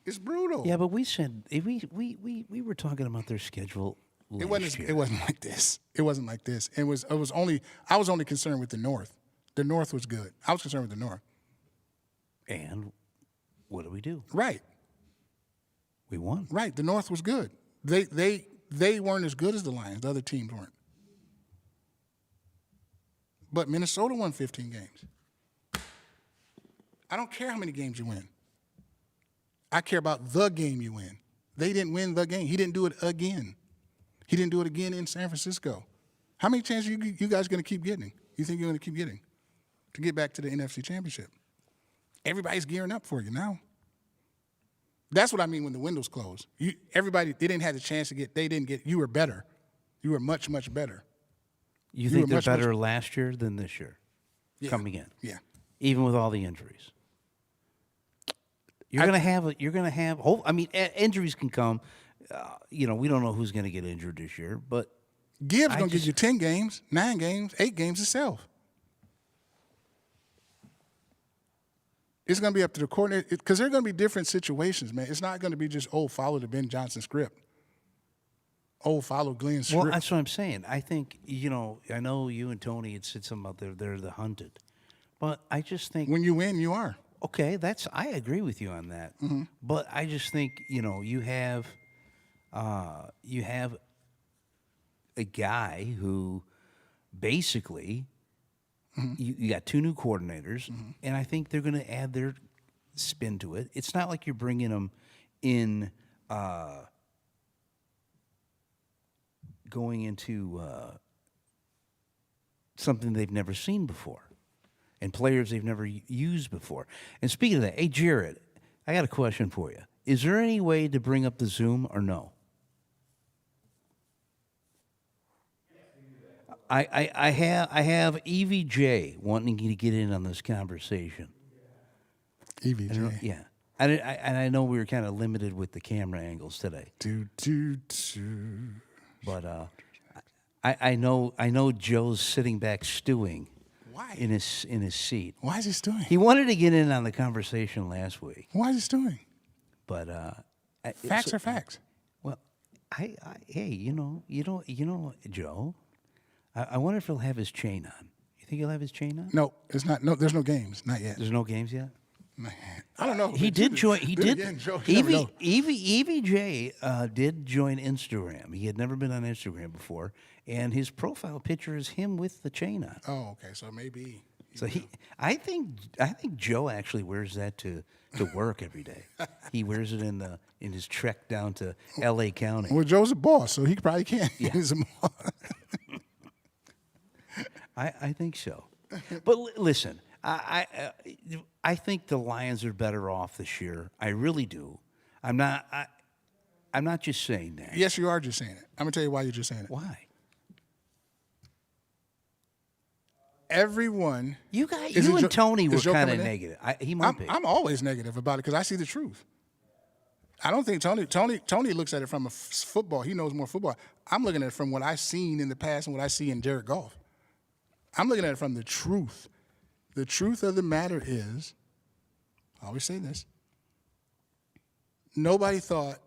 It's brutal. Yeah, but we said we were talking about their schedule. It wasn't like this. It wasn't like this. I was only concerned with the North. The North was good. I was concerned with the North. And what do we do? Right. We won. Right. The North was good. They weren't as good as the Lions. The other teams weren't. But Minnesota won 15 games. I don't care how many games you win. I care about the game you win. They didn't win the game. He didn't do it again. He didn't do it again in San Francisco. How many chances you guys going to keep getting? You think you're going to keep getting to get back to the NFC Championship? Everybody's gearing up for you now. That's what I mean when the window's closed. Everybody, they didn't have the chance to get. They didn't get. You were better. You were much, much better. You think they're better last year than this year? Yeah. Coming in, Yeah. even with all the injuries. You're gonna have. I mean, injuries can come. We don't know who's going to get injured this year, but Gibbs going to give you 10 games, 9 games, 8 games himself. It's going to be up to the coordinator because there are going to be different situations, man. It's not going to be just, follow the Ben Johnson script. Follow Glenn's script. Well, that's what I'm saying. I think, I know you and Tony had said something about they're the hunted. But I just think when you win, you are. Okay, I agree with you on that. Mm-hmm. But I just think, you have a guy who basically you got 2 new coordinators, and I think they're going to add their spin to it. It's not like you're bringing them in going into something they've never seen before and players they've never used before. And speaking of that, hey, Jared, I got a question for you. Is there any way to bring up the Zoom or no? I have EVJ wanting to get in on this conversation. EVJ. Yeah. And I know we were kind of limited with the camera angles today. But I know Joe's sitting back stewing. Why? In his seat. Why is he stewing? He wanted to get in on the conversation last week. Why is he stewing? But facts are facts. Well, hey, Joe. I wonder if he'll have his chain on. You think he'll have his chain on? No, it's not. No, there's no games. Not yet. There's no games yet. I don't know. He did join. He did. Again, Joe, you never know. EVJ did join Instagram. He had never been on Instagram before, and his profile picture is him with the chain on. Oh, okay. So maybe. So I think Joe actually wears that to work every day. He wears it in his trek down to L.A. County. Well, Joe's a boss, so he probably can. Yeah. He's a boss. I think so. But listen, I think the Lions are better off this year. I really do. I'm not just saying that. Yes, you are just saying it. I'm gonna tell you why you're just saying it. Why? everyone. You got Is you it and Tony were is Joe kind coming of in? negative. He might be. I'm always negative about it because I see the truth. I don't think Tony looks at it from football. He knows more football. I'm looking at it from what I've seen in the past and what I see in Jared Goff. I'm looking at it from the truth. The truth of the matter is, I always say this, nobody thought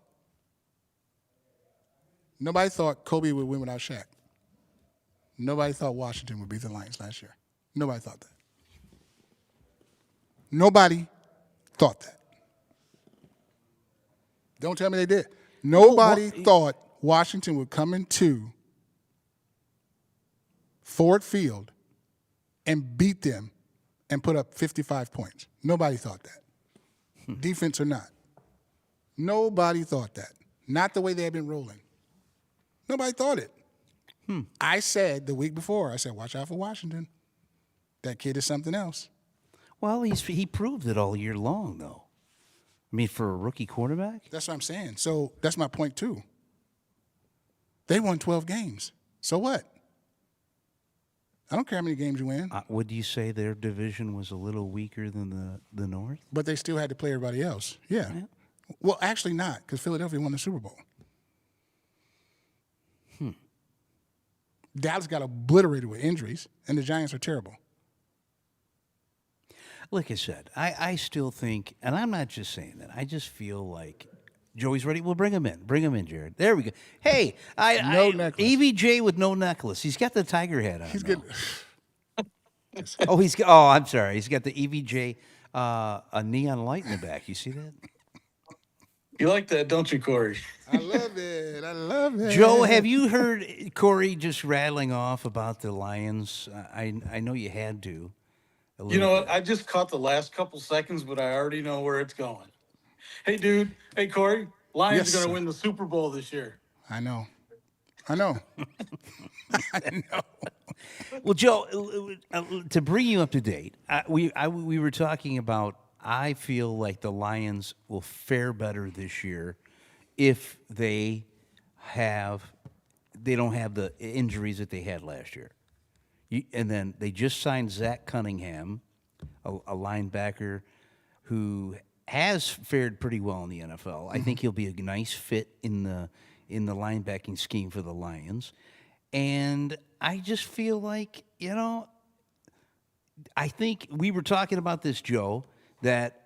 Kobe would win without Shaq. Nobody thought Washington would beat the Lions last year. Nobody thought that. Nobody thought that. Don't tell me they did. Nobody thought Washington would come into Ford Field and beat them and put up 55 points. Nobody thought that. Defense or not. Nobody thought that. Not the way they had been rolling. Nobody thought it. I said the week before, I said, watch out for Washington. That kid is something else. Well, he proved it all year long, though. I mean, for a rookie quarterback? That's what I'm saying. So that's my point, too. They won 12 games. So what? I don't care how many games you win. Would you say their division was a little weaker than the North? But they still had to play everybody else. Yeah. Well, actually not, because Philadelphia won the Super Bowl. Dallas got obliterated with injuries, and the Giants are terrible. Like I said, I still think, and I'm not just saying that, I just feel like Joey's ready. We'll bring him in. Bring him in, Jared. There we go. Hey, No necklace. EVJ with no necklace. He's got the tiger head on. He's though. getting. I'm sorry. He's got the EVJ, a neon light in the back. You see that? You like that, don't you, Corey? I love it. I love it. Joe, have you heard Corey just rattling off about the Lions? I know you had to. You know what? I just caught the last couple seconds, but I already know where it's going. Hey, dude. Hey, Corey. Lions Yes, are going sir. to win the Super Bowl this year. I know. I know. Well, Joe, to bring you up to date, we were talking about. I feel like the Lions will fare better this year if they don't have the injuries that they had last year. And then they just signed Zach Cunningham, a linebacker who has fared pretty well in the NFL. I think he'll be a nice fit in the linebacking scheme for the Lions. And I just feel like, I think we were talking about this, Joe, that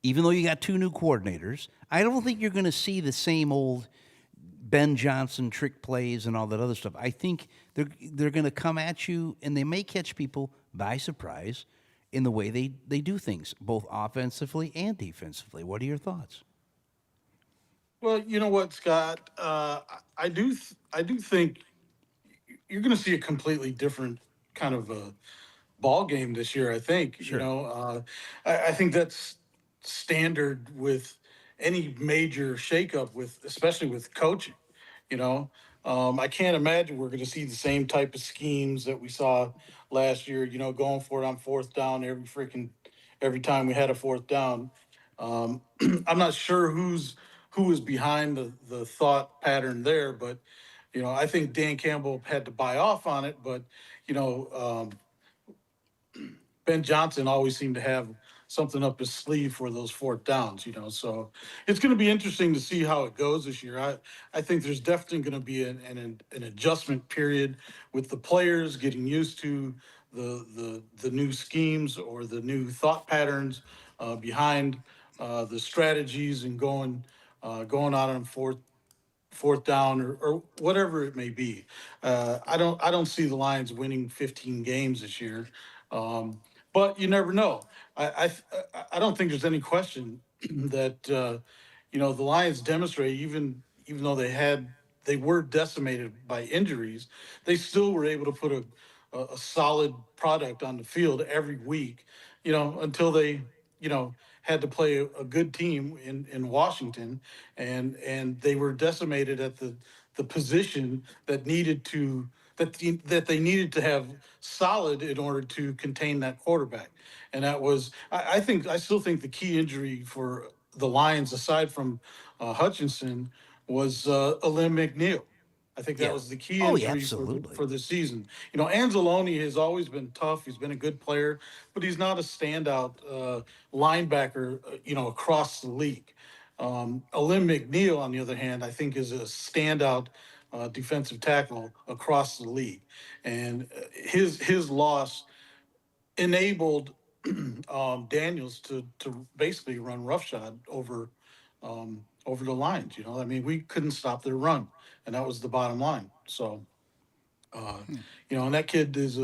even though you got two new coordinators, I don't think you're going to see the same old Ben Johnson trick plays and all that other stuff. I think they're going to come at you, and they may catch people by surprise in the way they do things, both offensively and defensively. What are your thoughts? Well, you know what, Scott? I do think you're going to see a completely different kind of a ball game this year. I think I think that's standard with any major shakeup, especially with coaching. I can't imagine we're going to see the same type of schemes that we saw last year. Going for it on fourth down every time we had a fourth down. I'm not sure who was behind the thought pattern there, but I think Dan Campbell had to buy off on it. But Ben Johnson always seemed to have something up his sleeve for those fourth downs, So it's going to be interesting to see how it goes this year. I think there's definitely going to be an adjustment period with the players getting used to the new schemes or the new thought patterns behind the strategies and going out on fourth down or whatever it may be. I don't see the Lions winning 15 games this year. But you never know. I don't think there's any question that the Lions demonstrate even though they were decimated by injuries, they still were able to put a solid product on the field every week. Until they had to play a good team in Washington, and they were decimated at the position that they needed to have solid in order to contain that quarterback. And that was, I still think the key injury for the Lions, aside from Hutchinson, was Alim McNeil. I think Yeah. that was the key Oh, yeah, injury absolutely. for the season. You know, Anzalone has always been tough. He's been a good player, but he's not a standout linebacker, across the league. Alim McNeil, on the other hand, I think is a standout defensive tackle across the league, and his loss enabled Daniels to basically run roughshod over the lines. I mean, we couldn't stop their run, and that was the bottom line. So, and that kid he's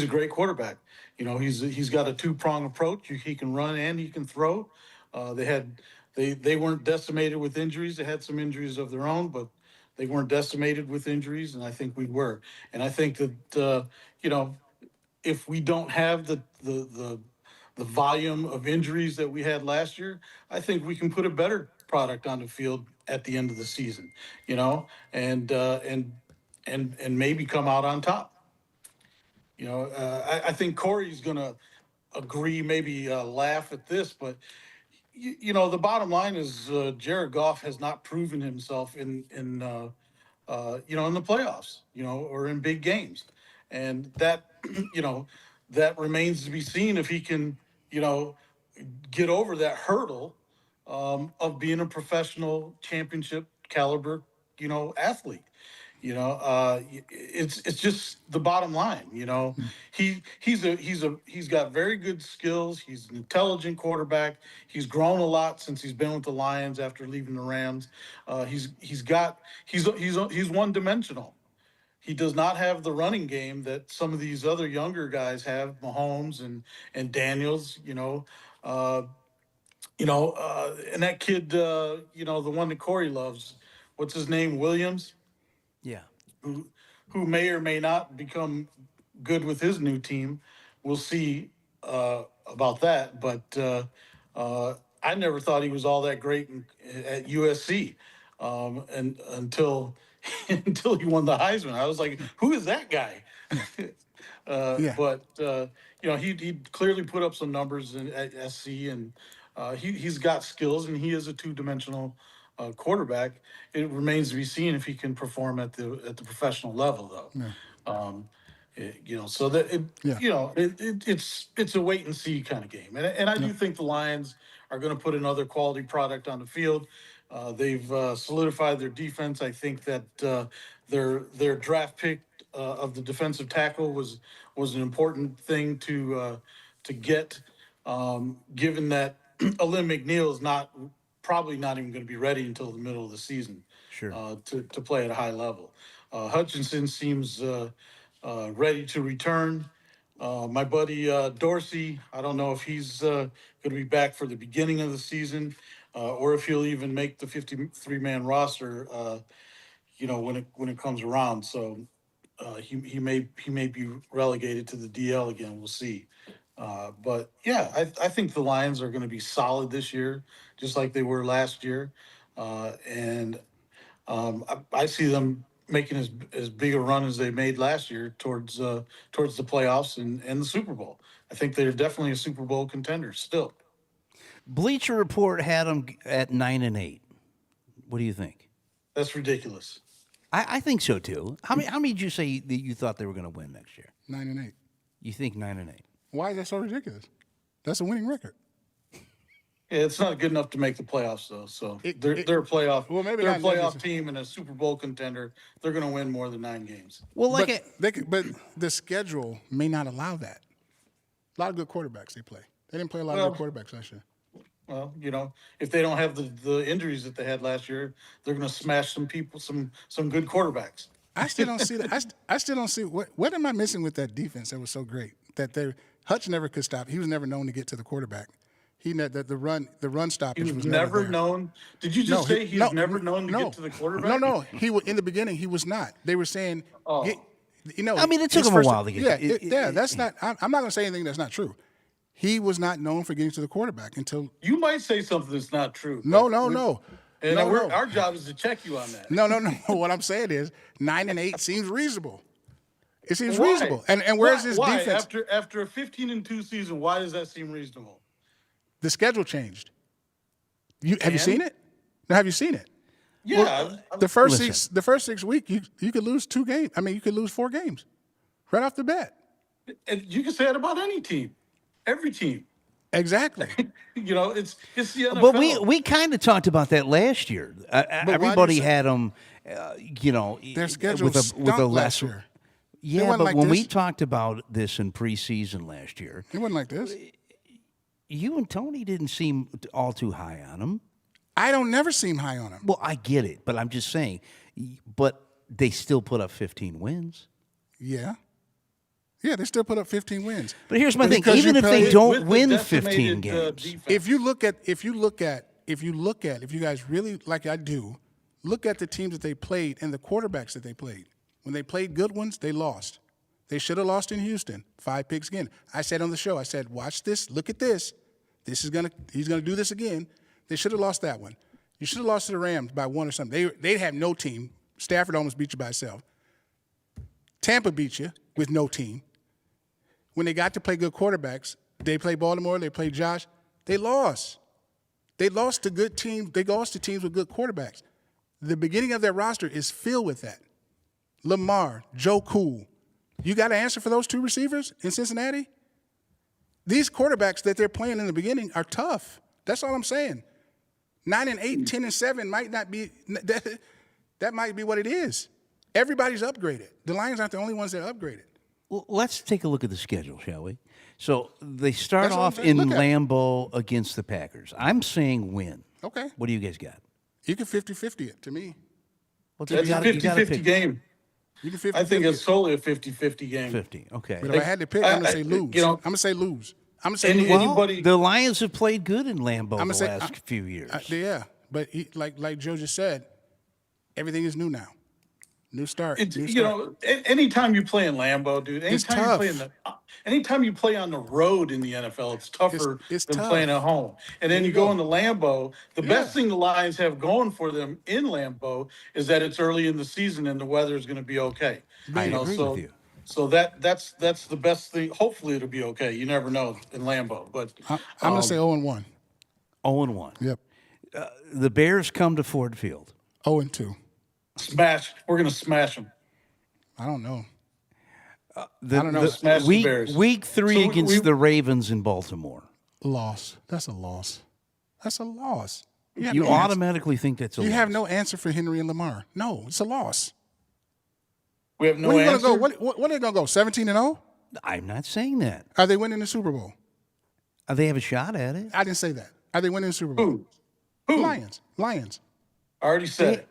a great quarterback. He's got a two-prong approach. He can run and he can throw. They weren't decimated with injuries. They had some injuries of their own, but they weren't decimated with injuries, and I think we were. And I think that if we don't have the volume of injuries that we had last year, I think we can put a better product on the field at the end of the season, and maybe come out on top. I think Corey's going to agree, maybe laugh at this, but the bottom line is Jared Goff has not proven himself in the playoffs, or in big games, and that that remains to be seen if he can, get over that hurdle of being a professional championship caliber, athlete. It's just the bottom line. He's got very good skills. He's an intelligent quarterback. He's grown a lot since he's been with the Lions after leaving the Rams. He's one dimensional. He does not have the running game that some of these other younger guys have, Mahomes and Daniels. And that kid, the one that Corey loves, what's his name, Williams, Yeah. who may or may not become good with his new team. We'll see about that. But I never thought he was all that great at USC, and until until he won the Heisman. I was like, who is that guy? Yeah. But he clearly put up some numbers at SC, and he's got skills, and he is a two-dimensional quarterback. It remains to be seen if he can perform at the professional level, though. Yeah. So that Yeah. it's a wait and see kind of game, and I do think the Lions are going to put another quality product on the field. They've solidified their defense. I think that their draft pick of the defensive tackle was an important thing to get, given that Alim McNeil is probably not even going to be ready until the middle of the season. Sure. To play at a high level. Hutchinson seems ready to return. My buddy Dorsey, I don't know if he's going to be back for the beginning of the season, or if he'll even make the 53-man roster. When it comes around. So he may be relegated to the DL again. We'll see. But yeah, I think the Lions are going to be solid this year, just like they were last year, and I see them making as big a run as they made last year towards the playoffs and the Super Bowl. I think they're definitely a Super Bowl contender still. Bleacher Report had them at 9-8. What do you think? That's ridiculous. I think so too. How many did you say that you thought they were going to win next year? 9-8. You think 9-8? Why is that so ridiculous? That's a winning record. Yeah, it's not good enough to make the playoffs, though. So they're a playoff. Well, maybe they're a not playoff team and a Super Bowl contender. They're going to win more than 9 games. Well, But the schedule may not allow that. A lot of good quarterbacks they play. They didn't play a lot of good quarterbacks last year. Well, if they don't have the injuries that they had last year, they're going to smash some people, some good quarterbbaps. I still don't see that. I still don't see what am I missing with that defense that was so great that Hutch never could stop. He was never known to get to the quarterback. The run stoppage was never there. known. Did you just say he's never known to get to the quarterback? No. In the beginning he was not. They were saying, I mean, it took him a while to get. That's not. I'm not going to say anything that's not true. He was not known for getting to the quarterback until. You might say something that's not true. No. And our job is to check you on that. No. What I'm saying is 9-8 seems reasonable. It seems reasonable. And where's his defense? After a 15-2 season, why does that seem reasonable? The schedule changed. Have you seen it? No, have you seen it? Yeah, The first Listen. 6 weeks, you could lose 2 games. I mean, you could lose 4 games right off the bat. and you can say it about any team, every team. Exactly. It's the NFL. But we kind of talked about that last year. why do you Everybody say- had them, Their schedule with a stunk last lesser. year. Yeah, wasn't but like when we this. talked about this in preseason last year, It wasn't like this. you and Tony didn't seem all too high on him. I don't never seem high on him. Well, I get it, but I'm just saying. But they still put up 15 wins. Yeah. Yeah, they still put up 15 wins. But here's my thing: because even you if they play- don't With the win decimated, 15 games, defense. If you guys really, like I do, look at the teams that they played and the quarterbacks that they played. When they played good ones, they lost. They should have lost in Houston. 5 picks again. I said on the show, I said, watch this, look at this. He's gonna do this again. They should have lost that one. You should have lost to the Rams by 1 or something. They have no team. Stafford almost beat you by itself. Tampa beat you with no team. When they got to play good quarterbacks, they played Baltimore, they played Josh, they lost. They lost to good teams. They lost to teams with good quarterbacks. The beginning of their roster is filled with that. Lamar, Joe Cool. You got to answer for those 2 receivers in Cincinnati? These quarterbacks that they're playing in the beginning are tough. That's all I'm saying. 9-8, 10-7 might not be that might be what it is. Everybody's upgraded. The Lions aren't the only ones that are upgraded. well, let's take a look at the schedule, shall we? So they start That's what I'm off saying. in Look at it. Lambeau against the Packers. I'm saying win. Okay. What do you guys got? You can 50-50 it to me. Well, That's a 50-50 game. You can 50-50 I think it's it. solely a 50-50 game. 50. Okay. But if I had to pick, I'm going to say lose. you know- I'm going to say lose. I'm going to say Any- lose. any- Well, Anybody- the Lions have played good in Lambeau I'ma the say- last few years. Yeah, but like Joe just said, everything is new now. New start. It's, new you start. know, anytime you play in Lambeau, dude, anytime you tough. play anytime you play on the road in the NFL, it's tougher It's than tough. playing at home. And then you go into Lambeau. The Yeah. best thing the Lions have going for them in Lambeau is that it's early in the season and the weather is going to be okay. I agree with you. So that's the best thing. Hopefully it'll be okay. You never know in Lambeau, but I'm going to say 0-1. 0-1. Yep. The Bears come to Ford Field. 0-2. we're going to smash them. I don't know. The, I don't know. the- Smash the week, Bears. week 3 So against the Ravens in Baltimore. Loss. That's a loss. That's a loss. have You no answer. automatically think that's a You loss. have no answer for Henry and Lamar. No, it's a loss. We have no What are you answer. going to go? What are they going to go? 17-0? I'm not saying that. Are they winning the Super Bowl? They have a shot at it. I didn't say that. Are they winning the Super Bowl? Who? Lions. I already said it.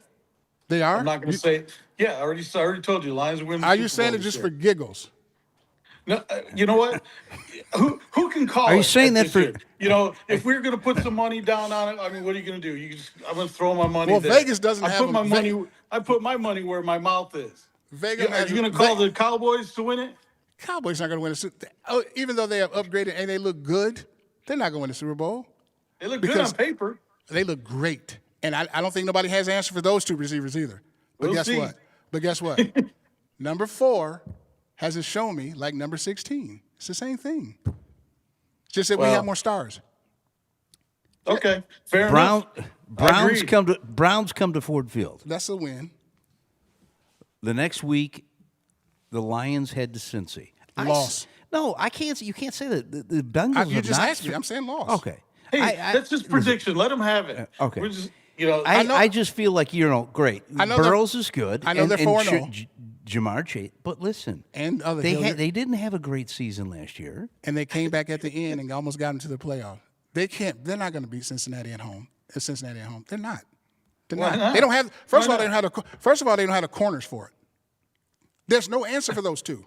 They are. I'm not going to say it. Yeah, I already told you. Lions win. The Are you Super saying Bowl it this just year. for giggles? No, you know what? Who can call? Are you it saying at that this for- year? If we're going to put some money down on it, I mean, what are you going to do? I'm going to throw my money. Well, there. Vegas doesn't I have put a- my money. I put my money where my mouth is. Vegas Are has you a- going to call the Cowboys to win it? Cowboys aren't going to win the Super Bowl. Even though they have upgraded and they look good, they're not going to win the Super Bowl. They look good Because- on paper. They look great. And I don't think nobody has an answer for those 2 receivers either. But We'll guess see. what? Number 4 hasn't shown me like number 16. It's the same thing. It's just that we Well- have more stars. Okay, fair Brown, enough. Browns agree. Browns come to Ford Field. That's a win. The next week, the Lions head to Cincy. Loss. No, I can't. You can't say that. The Bengals. You have just not asked me. I'm saying loss. Okay. Hey, I- that's just prediction. Let them have it. Okay. We're just, I just feel like great. I know they're- Burrows is good. I know they're 4-0. Jamar Chase, but listen, And other they Hilliard. they didn't have a great season last year. And they came back at the end and almost got into the playoff. They're not going to beat Cincinnati at home. Cincinnati at home. They're not. They're Why not. not? They don't have. First Why of all, they don't have the corners for it. There's no answer for those 2.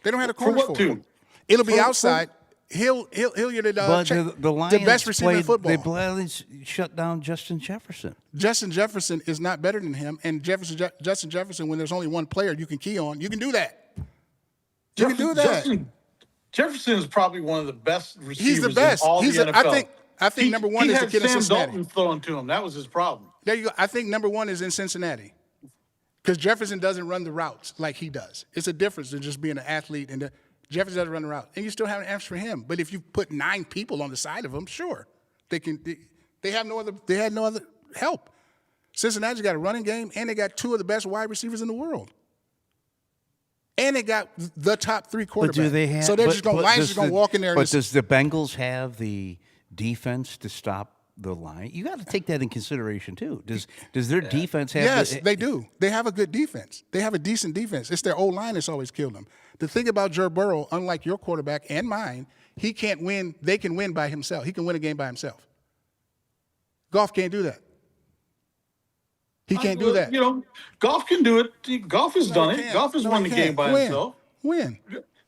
They don't have the corners what for it. 2? It'll be For- outside. Hilliard and But the Lions the best receiver in football. They bloody shut down Justin Jefferson. Justin Jefferson is not better than him. And Justin Jefferson, when there's only one player you can key on, you can do that. You can do that. Jefferson is probably one of the best receivers He's the best. in all He's the a- I NFL. think number 1 is the had kid in Sam Cincinnati. Dalton throwing to him. That was his problem. There you go. I think number 1 is in Cincinnati because Jefferson doesn't run the routes like he does. It's a difference than just being an athlete and Jefferson doesn't run the route, and you still have an answer for him. But if you put 9 people on the side of him, sure, they can. They have no other. They had no other help. Cincinnati's got a running game, and they got 2 of the best wide receivers in the world. And they got the top 3 quarterbacks. But do they have? So they're just going to walk in there. But does the Bengals have the defense to stop the line? You got to take that in consideration too. Does their defense have? Yes, they do. They have a good defense. They have a decent defense. It's their O-line that's always killed them. The thing about Joe Burrow, unlike your quarterback and mine, he can't win. They can win by himself. He can win a game by himself. Goff can't do that. He can't do that. You know, Goff can do it. Goff has done it. Goff has won the game by himself. When?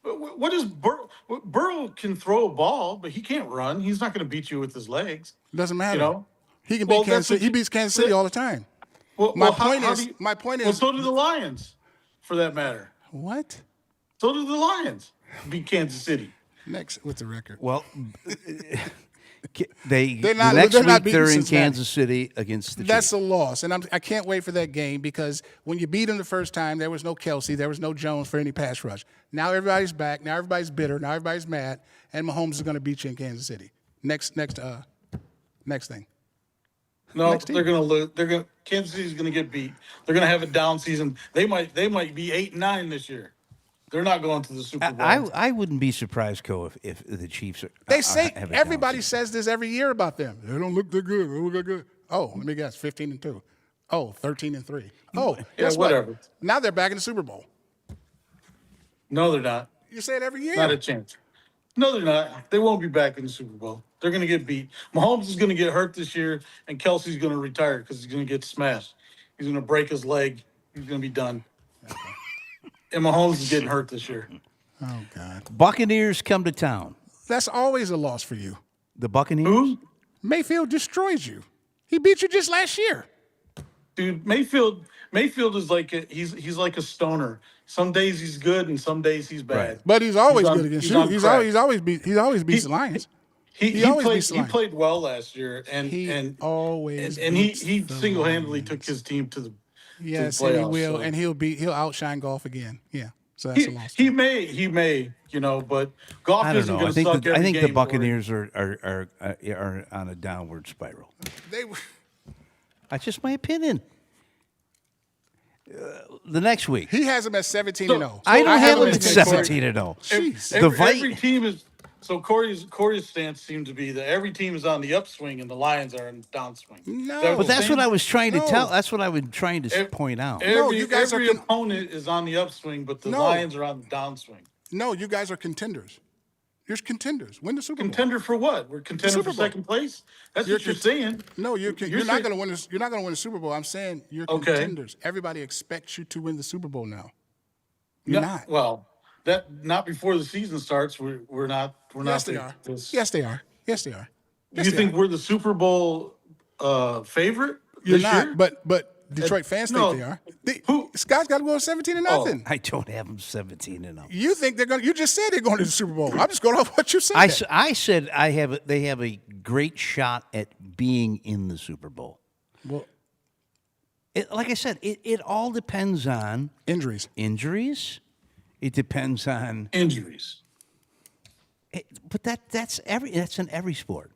What is Burrow? Burrow can throw a ball, but he can't run. He's not going to beat you with his legs. Doesn't matter. You know, he can beat Kansas City. He beats Kansas City all the time. My point is. Well, so do the Lions, for that matter. What? So do the Lions beat Kansas City. Next, what's the record? Well, the not next week beating they're in Cincinnati. Kansas City against the That's Chiefs. a loss, and I can't wait for that game because when you beat them the first time, there was no Kelsey, there was no Jones for any pass rush. Now everybody's back. Now everybody's bitter. Now everybody's mad, and Mahomes is going to beat you in Kansas City. Next thing. No, they're going to lose. Kansas City's going to get beat. They're going to have a down season. They might be 8-9 this year. They're not going to the Super Bowl. I wouldn't be surprised, Co, if the Chiefs are. They say have a everybody down says this every year about them. They don't look that good. They don't look that good. Oh, let me guess, 15-2. Oh, 13-3. Oh, guess whatever. what? Now they're back in the Super Bowl. No, they're not. You say it every year. Not a chance. No, they're not. They won't be back in the Super Bowl. They're going to get beat. Mahomes is going to get hurt this year, and Kelsey's going to retire because he's going to get smashed. He's going to break his leg. He's going to be done. And Mahomes is getting hurt this year. Oh, God. Buccaneers come to town. That's always a loss for you. The Buccaneers? Who? Mayfield destroys you. He beat you just last year. Dude, Mayfield is like he's like a stoner. Some days he's good and some days he's bad. Right. But he's always good against you. He's crack. always beats the Lions. He always beats the he Lions. played well last year and He and always and he beats the single-handedly Lions. took his team to the Yes, to the and he playoffs, will, so. and he'll outshine Golf again. Yeah, so that's a loss. He may, you know, but Goff I don't isn't know. going to suck every I think game the for Buccaneers are on a downward spiral. They That's just my opinion. The next week, he has them at 17-0. I don't have them him at at 10. 17-0. Jeez. Every team is so Corey's stance seems to be that every team is on the upswing and the Lions are on the downswing. No. But that's what I was trying to No. tell. That's what I was trying to point out. you guys every are opponent is on the upswing, but the No. Lions are on the downswing. No, you guys are contenders. You're contenders. Win the Super Bowl. Contender for what? We're contender Super for Bowl. second place. That's You're what you're cont- saying. No, you're not saying- going to win this. You're not going to win the Super Bowl. I'm saying you're Okay. contenders. Everybody expects you to win the Super Bowl now. You're No, not. Well, that not before the season starts. We're not. We're Yes, not. they are. this- Yes, they are. Yes, they are. Yes, you they think are. we're the Super Bowl favorite? You're this not? year? But Detroit fans no. think they are. Who? Scott's got to go 17-0. I don't have them 17-0. You think they're going? You just said they're going to the Super Bowl. I'm just going off what you said. I said they have a great shot at being in the Super Bowl. Well, Like I said, it all depends on injuries. injuries. It depends on, Injuries. but that's in every sport.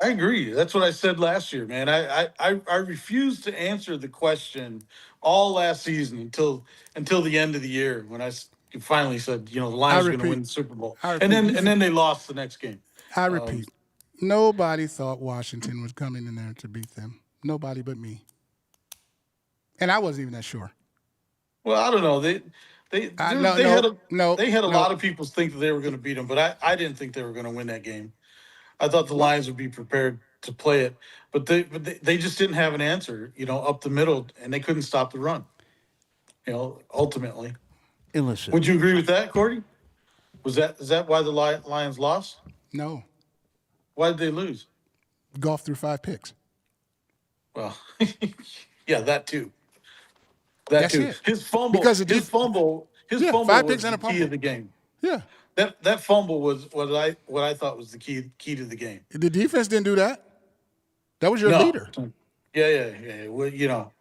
I agree. That's what I said last year, man. I refused to answer the question all last season until the end of the year when I finally said, you know, the Lions are going to win the Super Bowl, and then they lost the next game. I repeat, nobody thought Washington was coming in there to beat them. Nobody but me. And I wasn't even that sure. Well, I don't know. They had a lot of people think that they were going to beat them, but I didn't think they were going to win that game. I thought the Lions would be prepared to play it, but they just didn't have an answer, you know, up the middle, and they couldn't stop the run. You know, ultimately. And listen, Would you agree with that, Corey? Is that why the Lions lost? No. Why did they lose? Golf through 5 picks. Well, yeah, that too. That That's too. it. His fumble. Because His fumble 5 was picks and the a key fumble. of the game. Yeah. That fumble was what I thought was the key to the game. The defense didn't do that. That was your No. leader. Yeah. Well, you know,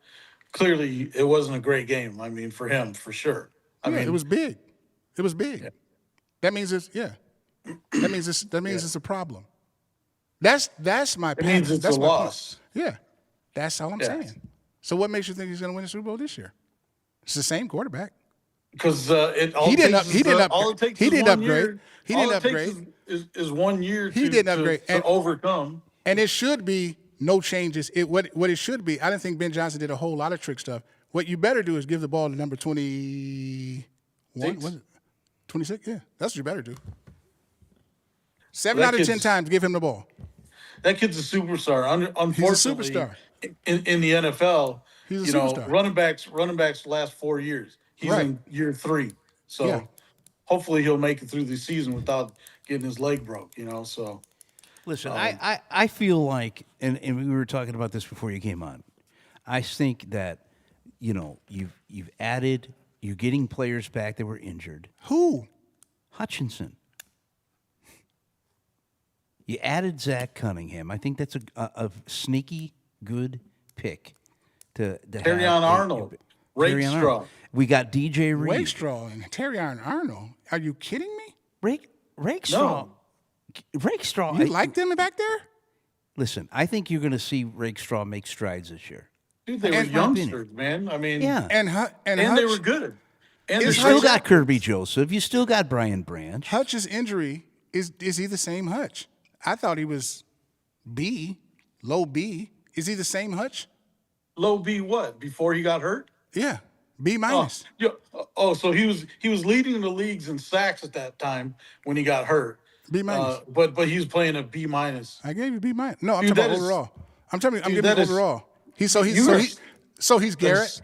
clearly it wasn't a great game. I mean, for him, for sure. I mean, it was big. It was big. Yeah. That means it's That means it's a problem. That's my it means passion. it's That's a my point. loss. Yeah. That's all I'm Yeah. saying. So what makes you think he's going to win the Super Bowl this year? It's the same quarterback. Because He didn't upgrade. all it takes He is didn't 1 upgrade. year. He all didn't it takes upgrade. is 1 year He to, didn't upgrade. to overcome. And it should be no changes. What it should be, I didn't think Ben Johnson did a whole lot of trick stuff. What you better do is give the ball to number 21. Six. Was it 26? Yeah, that's what you better do. 7 That out of 10 kid's- times, give him the ball. That kid's a superstar. Unfortunately, superstar. in the NFL. He's a you know, superstar. running backs last 4 years. He's Right. in year 3, so Yeah. hopefully he'll make it through the season without getting his leg broke. You know, so Listen, I feel like, and we were talking about this before you came on. I think that, you've added, you're getting players back that were injured. Who? Hutchinson. You added Zach Cunningham. I think that's a sneaky good pick. To Terry have Arnold, Terry on Rakestraw. Arnold. We got DJ Reed. Wakestraw and Terry Arnold. Are you kidding me? Rakestraw. Rakestraw. You like them back there? Listen, I think you're going to see Rakestraw make strides this year. Dude, they were And my opinion. youngsters, man. I mean, Yeah. And and Hutch, they were good. And You Is the still Hutch- got Kirby Joseph. You still got Brian Branch. Hutch's injury is he the same Hutch? I thought he was B, low B. Is he the same Hutch? low B what before he got hurt? Yeah, B Oh, minus. yeah. So he was leading the leagues in sacks at that time when he got hurt. B minus. But he was playing a B minus. I gave you B minus. No, I'm Dude, talking about that is- overall. I'm telling you, I'm dude, giving that you is- overall. He's Garrett.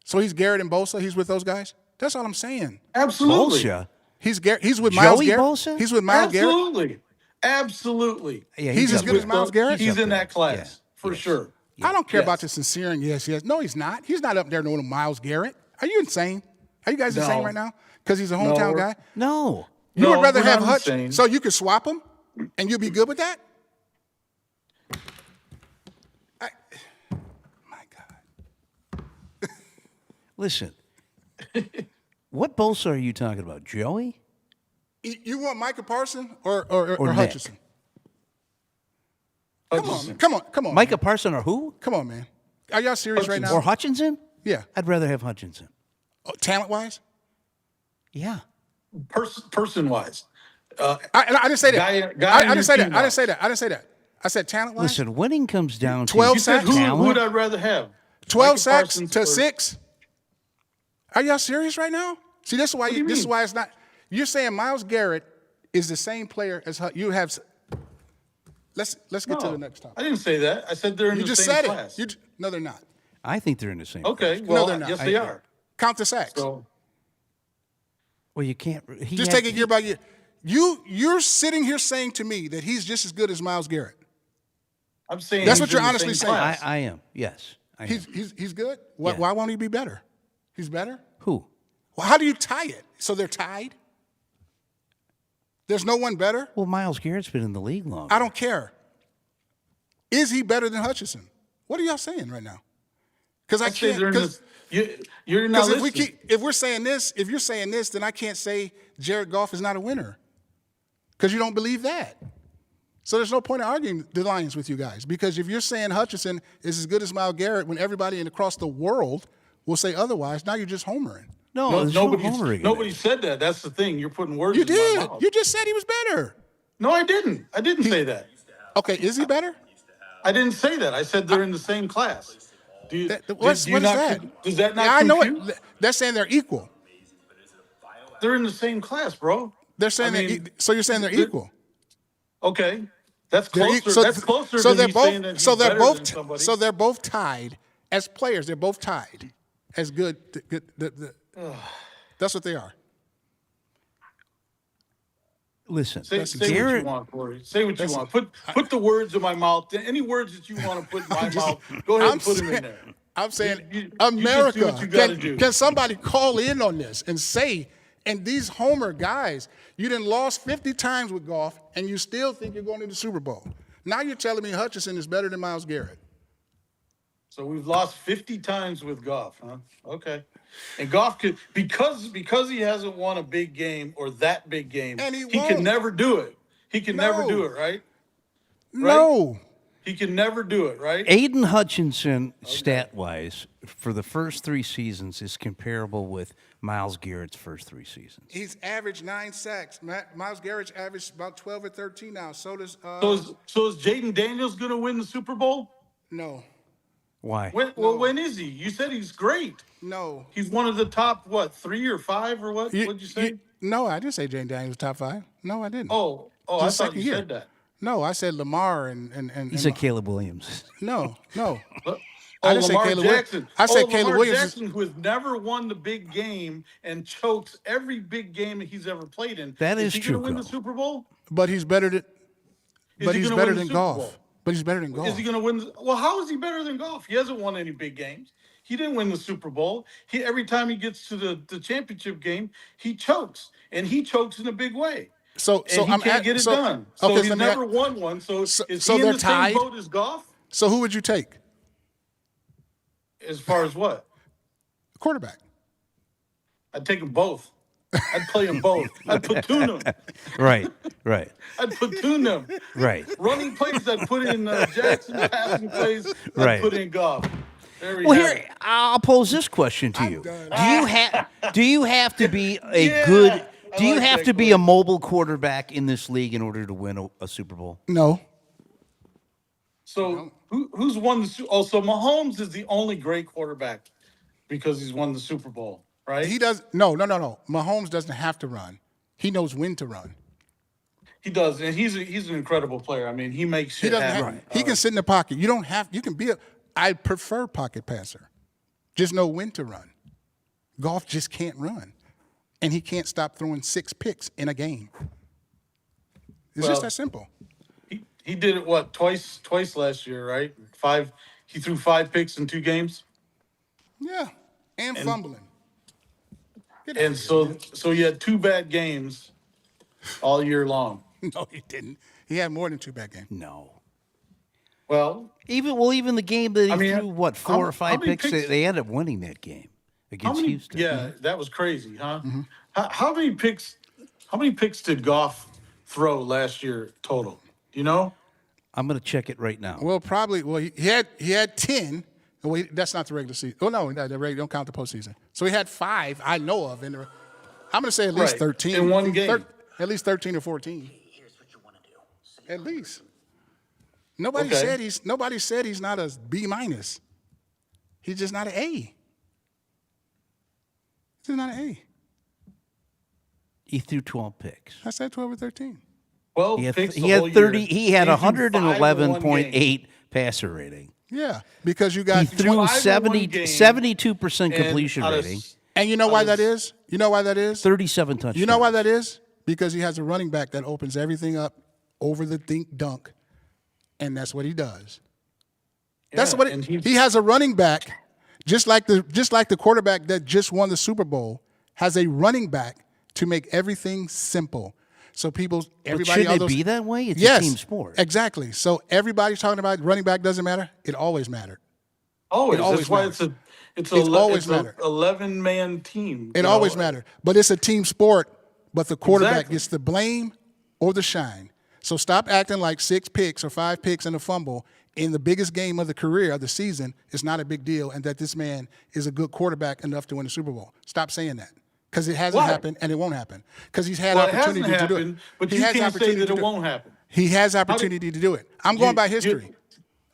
So he's Garrett and Bosa. He's with those guys. That's all I'm saying. Absolutely. Bolsha. He's Garrett. He's with Miles Joey Garrett. Bosa? He's with Miles Garrett. Absolutely. Absolutely. Yeah, He's as up good as there. Myles Garrett? He's up in there. that class Yeah. for Yes. sure. I don't care Yes. about the sincere and yes. No, he's not. He's not up there knowing Miles Garrett. Are you insane? Are you guys insane No. right now? Because he's a hometown we're- guy. No. You No, would rather we're have not Hutch, insane. so you could swap him, and you'll be good with that. My God. Listen. What Bolsa are you talking about? Joey? You want Micah Parsons or Nick? Hutchinson? Hutchinson. Come on, Micah Parson or who? Come on, man. Are y'all serious right now? Or Hutchinson? Yeah. I'd rather have Hutchinson. Talent wise? Yeah. Person wise. I didn't say that. Guy I on didn't say your that. team I didn't say that. I didn't say that. I said talent wise. Listen, winning comes down to 12 You said sacks? who would talent. I rather have? 12 Micah sacks Parsons to or- 6. Are y'all serious right now? See, this is why. do you This is mean? why it's not. You're saying Miles Garrett is the same player as you have. Let's get to No, the next topic. I didn't say that. I said they're in You the just same said class. it. No, they're not. I think they're in the same. Okay, class. well, they're not. yes, they are. Count the sacks. So Well, you can't. He Just had- take it year by year. You're sitting here saying to me that he's just as good as Miles Garrett. I'm saying That's he's what you're in the honestly same saying. class. I am. Yes. I am. He's good. Why, Yeah. why won't he be better? He's better. Who? Well, how do you tie it? So they're tied. There's no one better. Well, Miles Garrett's been in the league long. I don't care. Is he better than Hutchinson? What are y'all saying right now? Because I I'd say can't. they're in Because you're not if listening. if we're saying this, if you're saying this, then I can't say Jared Goff is not a winner. Because you don't believe that. So there's no point in arguing the Lions with you guys. Because if you're saying Hutchinson is as good as Miles Garrett when everybody across the world will say otherwise, now you're just homering. No, No, there's no nobody homering. said that. That's the thing. You're putting words You in my did. mouth. You just said he was better. No, I didn't. I didn't say that. Okay, is he better? I didn't say that. I said they're in the same class. Do you, What is do you not, that? Does that not Yeah, I know compute? it. They're saying they're equal. They're in the same class, bro. They're saying I mean, so you're saying they're equal. Okay, that's They're closer. equal. That's closer so than they're me both. saying that he's So they're better both. than somebody. So they're both tied as players. They're both tied as good. That's what they are. Listen, Say what Garrett. you want, Corey. Say what you want. Put the words in my mouth. Any words that you want to put in my mouth, go ahead and put them in there. I'm saying, You just do America, what you gotta do. can somebody call in on this and say, and these Homer guys, you done lost 50 times with Goff, and you still think you're going to the Super Bowl. Now you're telling me Hutchinson is better than Miles Garrett. So we've lost 50 times with Goff, huh? Okay. And Goff could because he hasn't won a big game or that big game, And he can won't. never do it. He can never No. do it, right? No. He can never do it, right? Aiden Hutchinson, stat-wise, for the first 3 seasons, is comparable with Myles Garrett's first 3 seasons. He's averaged 9 sacks. Myles Garrett averaged about 12 or 13 now. So does So is Jaden Daniels going to win the Super Bowl? no. Why? When is he? You said he's great. No. He's one of the top, 3 or 5 or what? What'd you say? No, I didn't say Jane Daniels was top 5. No, I didn't. Oh, I Just thought second you year. said that. No, I said Lamar and He said Caleb Williams. no. I Oh, didn't say Lamar Caleb Jackson. I said Lamar Caleb Williams. Jackson, who has never won the big game and chokes every big game that he's ever played in. That is he true, going to win the Carl. Super Bowl? But he's better than. Is But he he's gonna better win the than Super golf. Bowl? But he's better than golf. Is he going to win? Well, how is he better than golf? He hasn't won any big games. He didn't win the Super Bowl. Every time he gets to the championship game, he chokes, and he chokes in a big way. So And he can't get it done. So okay, he's let me never ask- won one. So is so he in they're the tied? same boat as golf? So who would you take? As far as what? Quarterback. I'd take them both. I'd play them both. I'd platoon them. Right. I'd platoon them. Right. Running plays, I'd put in Jackson. Passing plays, I'd Right. put in golf. There we Well, have here it. I'll pose this question to you: done. Do you have to be a Yeah, good? I Do you like have that to be a question. mobile quarterback in this league in order to win a Super Bowl? No. So who's won the Super? Oh, so Mahomes is the only great quarterback because he's won the Super Bowl, right? He does. No. Mahomes doesn't have to run. He knows when to run. He does, and he's an incredible player. I mean, he makes He shit doesn't happen. have. He can sit in the pocket. You don't have. You can be a. I prefer pocket passer. Just know when to run. Golf just can't run, and he can't stop throwing 6 picks in a game. It's Well, just that simple. He did it twice last year, right? 5. He threw 5 picks in 2 games, Yeah, and fumbling. Get out and of here, so he had 2 bad games all year long. man. No, he didn't. He had more than 2 bad games. No. Well, Even the game that he mean, threw, 4 how- or how 5 many picks, picks- they ended up winning that game how against many? Houston. Yeah, that was crazy, huh? How many picks? How many picks did Goff throw last year total? You know? I'm going to check it right now. Well, probably. Well, he had 10. Well, that's not the regular season. Oh no, the regular don't count the postseason. So he had 5 I know of. I'm going to say at least Right, 13 in one game. At least 13 or 14. Here's what you want to do. At least. Nobody Okay. said he's not a B minus. He's just not an A. He's just not an A. He threw 12 picks. I said 12 or 13. 12 He had, picks. he the had whole 30. Year. He had threw 5 in one 111.8 game. passer rating. Yeah, because you He got threw 5 in 70, one game, 72% and completion out of rating, and you know why out of that is? You know why that is? 37 touchdowns. You know why that is? Because he has a running back that opens everything up over the dunk, and that's what he does. That's Yeah, what and he has a running back, just like the quarterback that just won the Super Bowl has a running back to make everything simple. So But everybody, shouldn't all it those, be that way? It's yes, a team sport. exactly. So everybody's talking about running back doesn't matter. It always mattered. Always. always That's why matters. it's always a mattered. 11-man team. It you always know? mattered. But it's a team sport, but the quarterback Exactly. gets the blame or the shine. So stop acting like 6 picks or 5 picks and a fumble in the biggest game of the career of the season is not a big deal and that this man is a good quarterback enough to win the Super Bowl. Stop saying that. Because it hasn't Why? happened and it won't happen. Because he's had Well, it hasn't opportunity to do it. happened, but He you has can't say opportunity that to it do won't happen. He has opportunity to do it. I'm going by history.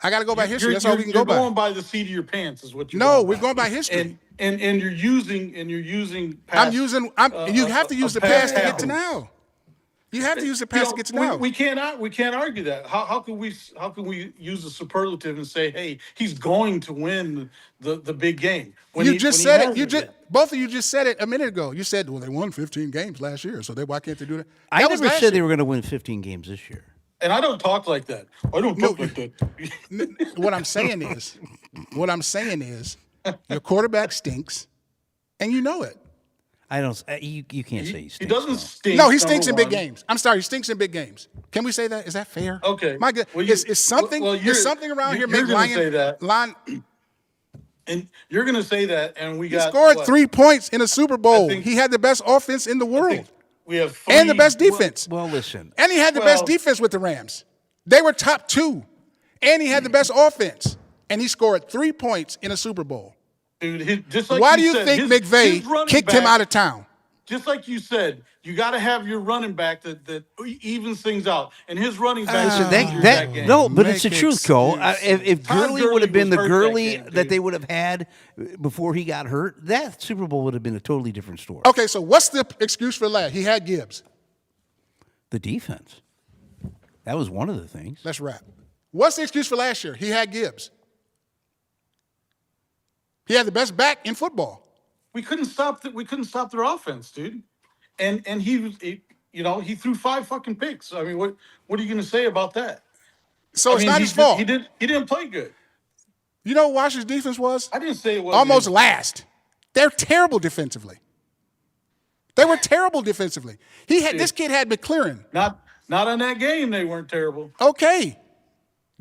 I got to go by history. That's all we can go You're by. going by the seat of your pants, is what you're. No, going we're by. going by history. And you're using you past, have to use the pass to get to now. You have to use the pass to get to now. We can't argue that. How can we use a superlative and say, hey, he's going to win the big game? When You he- just when he said it. hasn't yet. Both of you just said it a minute ago. You said, well, they won 15 games last year, so why can't they do that? I That was never last said they year. were going to win 15 games this year. And I don't talk like that. I don't talk like that. What I'm saying is, your quarterback stinks, and you know it. I don't. You can't say he stinks. He doesn't though. stink. No, he stinks in number big one. games. I'm sorry, he stinks in big games. Can we say that? Is that fair? Okay. My God, Well, is something well, is something around here you're make gonna Lion say that. Lion? And you're going to say that, and we He got scored what? 3 points in a Super Bowl. think- He had the best offense in the I world, think we have and the best three- defense. Well, listen. And he had the best Well- defense with the Rams. They were top 2. And he had the best offense. And he scored 3 points in a Super Bowl. Dude, just like Why do you said, think his McVay running kicked him back- out of town? Just like you said, you got to have your running back that evens things out. And his running back That game. no, but it's the Make truth, Cole. excuses. If Todd Gurley would have Gurley been the was hurt that Gurley game, that dude. they would have had before he got hurt, that Super Bowl would have been a totally different story. Okay, so what's the excuse for last? He had Gibbs. The defense. That was one of the things. Let's wrap. What's the excuse for last year? He had Gibbs. He had the best back in football. We couldn't stop their offense, dude. And he threw 5 fucking picks. I mean, what are you going to say about that? So it's I mean, not his fault. He didn't play good. You know what Washington's defense was? I didn't say it was Almost last. They're terrible defensively. They were terrible defensively. This kid had McLaren. Not on that game. They weren't terrible. Okay.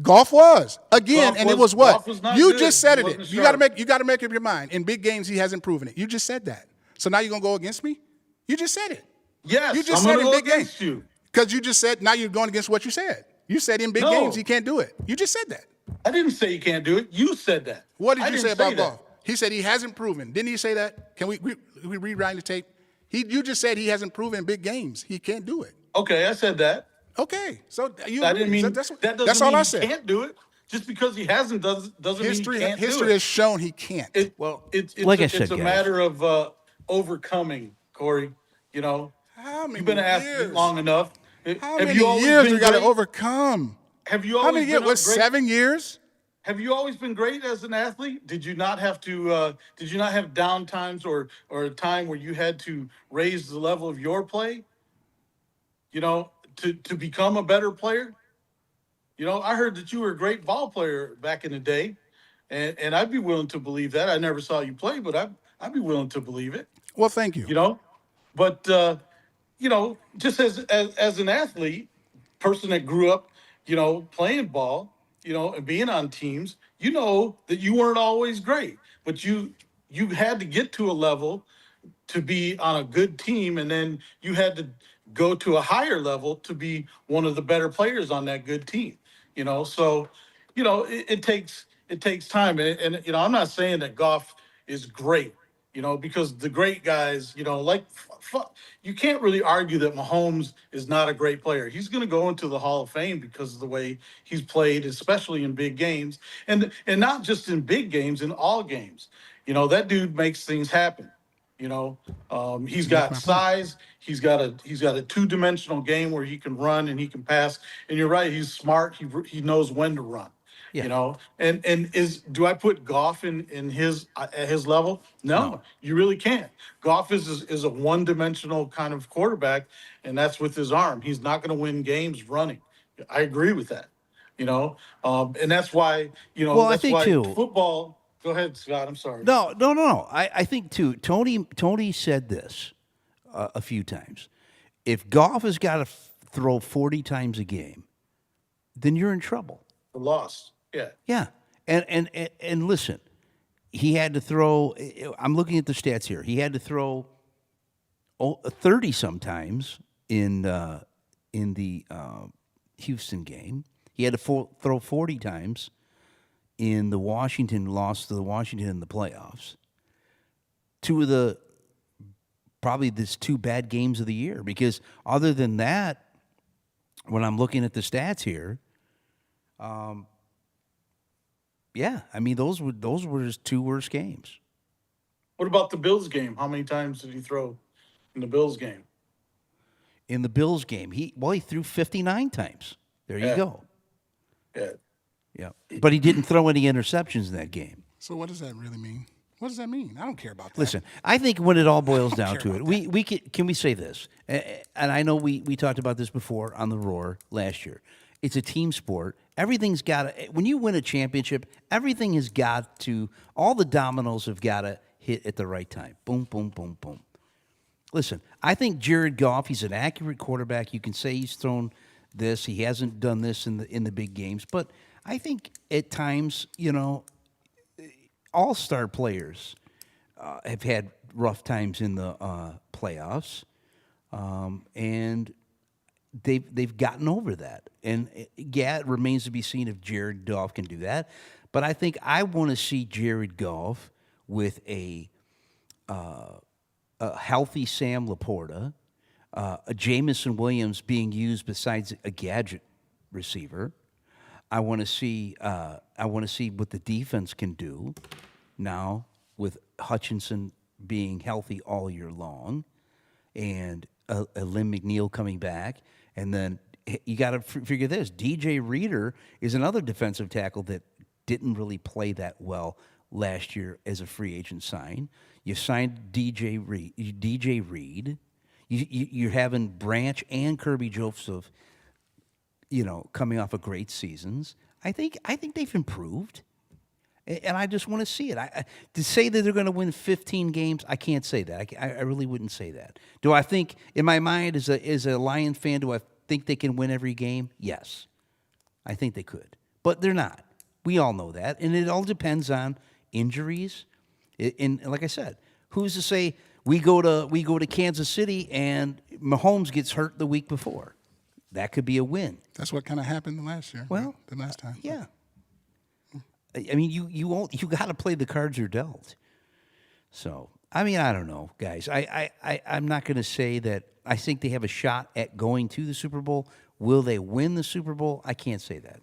Goff was. Again, Goff and it was- was what? Goff was not You good. just said He it. wasn't You got sharp. to make up your mind. In big games, he hasn't proven it. You just said that. So now you're going to go against me? You just said it. Yes, You just I'm said gonna in go big games. against you. Because you just said, now you're going against what you said. You said in big No. games he can't do it. You just said that. I didn't say you can't do it. You said that. What did I you didn't say about that. Goff? He said he hasn't proven. Didn't he say that? Can we rewrite the tape? You just said he hasn't proven in big games. He can't do it. Okay, I said that. Okay, so you I agree. didn't mean So that doesn't that's all mean I he said. can't do it. Just because he hasn't doesn't History mean he can't do history it. has shown he can't. It's like I it's said, a guys. matter of overcoming, Corey. You know, How many you've been an athlete years? long enough. How Have many you always years been we got to great? overcome? Have you How always many years? been What, great? 7 years? Have you always been great as an athlete? Did you not have to? Did you not have down times or a time where you had to raise the level of your play? You know, to become a better player. You know, I heard that you were a great ball player back in the day, and I'd be willing to believe that. I never saw you play, but I'd be willing to believe it. Well, thank you. You know, but just as an athlete, person that grew up, playing ball, and being on teams, you know that you weren't always great, but you had to get to a level to be on a good team, and then you had to go to a higher level to be one of the better players on that good team. So it takes time, and I'm not saying that Goff is great, because the great guys, you can't really argue that Mahomes is not a great player. He's going to go into the Hall of Fame because of the way he's played, especially in big games, and not just in big games, in all games. That dude makes things happen. He's got size. He's got a two-dimensional game where he can run and he can pass. And you're right, he's smart. He knows when to run. Yeah. And do I put Goff in his at his level? No, you really can't. Goff is a one-dimensional kind of quarterback, and that's with his arm. He's not going to win games running. I agree with that. And that's why Well, I that's think why too. football. Go ahead, Scott. I'm sorry. No. I think too. Tony said this a few times. If Goff has got to throw 40 times a game, then you're in trouble. The loss. Yeah. Yeah, and listen, he had to throw. I'm looking at the stats here. He had to throw 30 sometimes in the Houston game. He had to throw 40 times in the Washington loss to the Washington in the playoffs. Probably these 2 bad games of the year, because other than that, when I'm looking at the stats here, yeah, I mean those were his 2 worst games. What about the Bills game? How many times did he throw in the Bills game? In the Bills game, he threw 59 times. There you Yeah. go. Yeah. Yeah, but he didn't throw any interceptions in that game. So what does that really mean? What does that mean? I don't care about that. Listen, I think when it all boils down care to it, we can we say this, and I know we talked about this before on the Roar last year. It's a team sport. Everything's got to. When you win a championship, everything has got to. All the dominoes have got to hit at the right time. Boom, boom, boom, boom. Listen, I think Jared Goff. He's an accurate quarterback. You can say he's thrown this. He hasn't done this in the big games, but I think at times, all-star players have had rough times in the playoffs, and they've gotten over that. And yeah, it remains to be seen if Jared Goff can do that. But I think I want to see Jared Goff with a healthy Sam Laporta, a Jamison Williams being used besides a gadget receiver. I want to see what the defense can do now with Hutchinson being healthy all year long, and a Lynn McNeil coming back, and then you got to figure this: DJ Reader is another defensive tackle that didn't really play that well last year as a free agent sign. You signed DJ Reed. You're having Branch and Kirby Joseph, coming off of great seasons. I think they've improved, and I just want to see it. To say that they're going to win 15 games, I can't say that. I really wouldn't say that. Do I think, in my mind, as a Lions fan, do I think they can win every game? Yes, I think they could, but they're not. We all know that, and it all depends on injuries. And like I said, who's to say we go to Kansas City and Mahomes gets hurt the week before? That could be a win. That's what kind of happened last year. Well, the last time. Yeah. I mean, you got to play the cards you're dealt. So, I mean, I don't know, guys. I'm not going to say that I think they have a shot at going to the Super Bowl. Will they win the Super Bowl? I can't say that.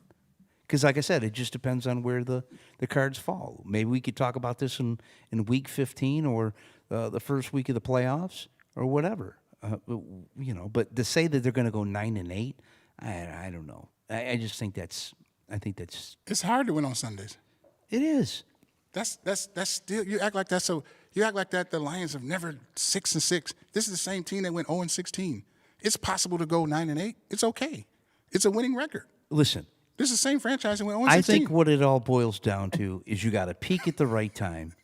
Because, like I said, it just depends on where the cards fall. Maybe we could talk about this in Week 15 or the first week of the playoffs or whatever. But to say that they're going to go 9-8, I don't know. I just think that's. It's hard to win on Sundays. It is. That's still, you act like that the Lions have never 6-6. This is the same team that went 0-16. It's possible to go 9-8. It's okay. It's a winning record. Listen. This is the same franchise that went 0-16. I think what it all boils down to is you got to peak at the right time,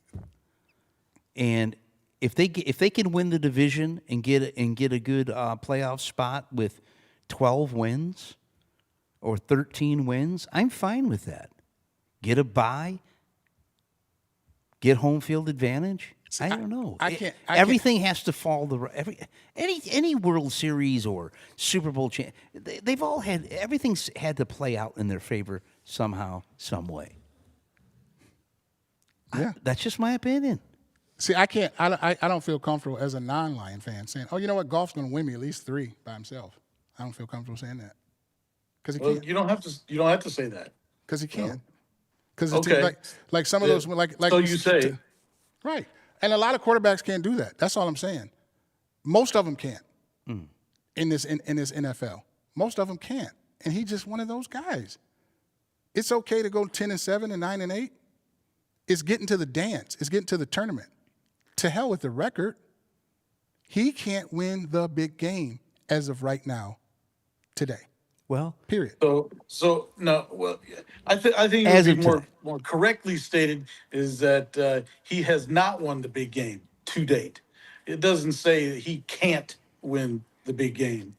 and if they can win the division and get a good playoff spot with 12 wins or 13 wins, I'm fine with that. Get a bye, get home field advantage. I don't know. Everything has to fall any World Series or Super Bowl they've all had everything's had to play out in their favor somehow, some way. Yeah, that's just my opinion. See, I can't. I don't feel comfortable as a non-Lion fan saying, "Oh, you know what? Goff's going to win me at least 3 by himself." I don't feel comfortable saying that because he can't. You don't have to say that because he can't. Because okay. like some of those like so you say right. And a lot of quarterbacks can't do that. That's all I'm saying. Most of them can't in this NFL. Most of them can't. And he's just one of those guys. It's okay to go 10-7 and 9-8. It's getting to the dance. It's getting to the tournament. To hell with the record. He can't win the big game as of right now, today. Well, period. So no. Well, I think it would be more correctly stated is that he has not won the big game to date. It doesn't say that he can't win the big game.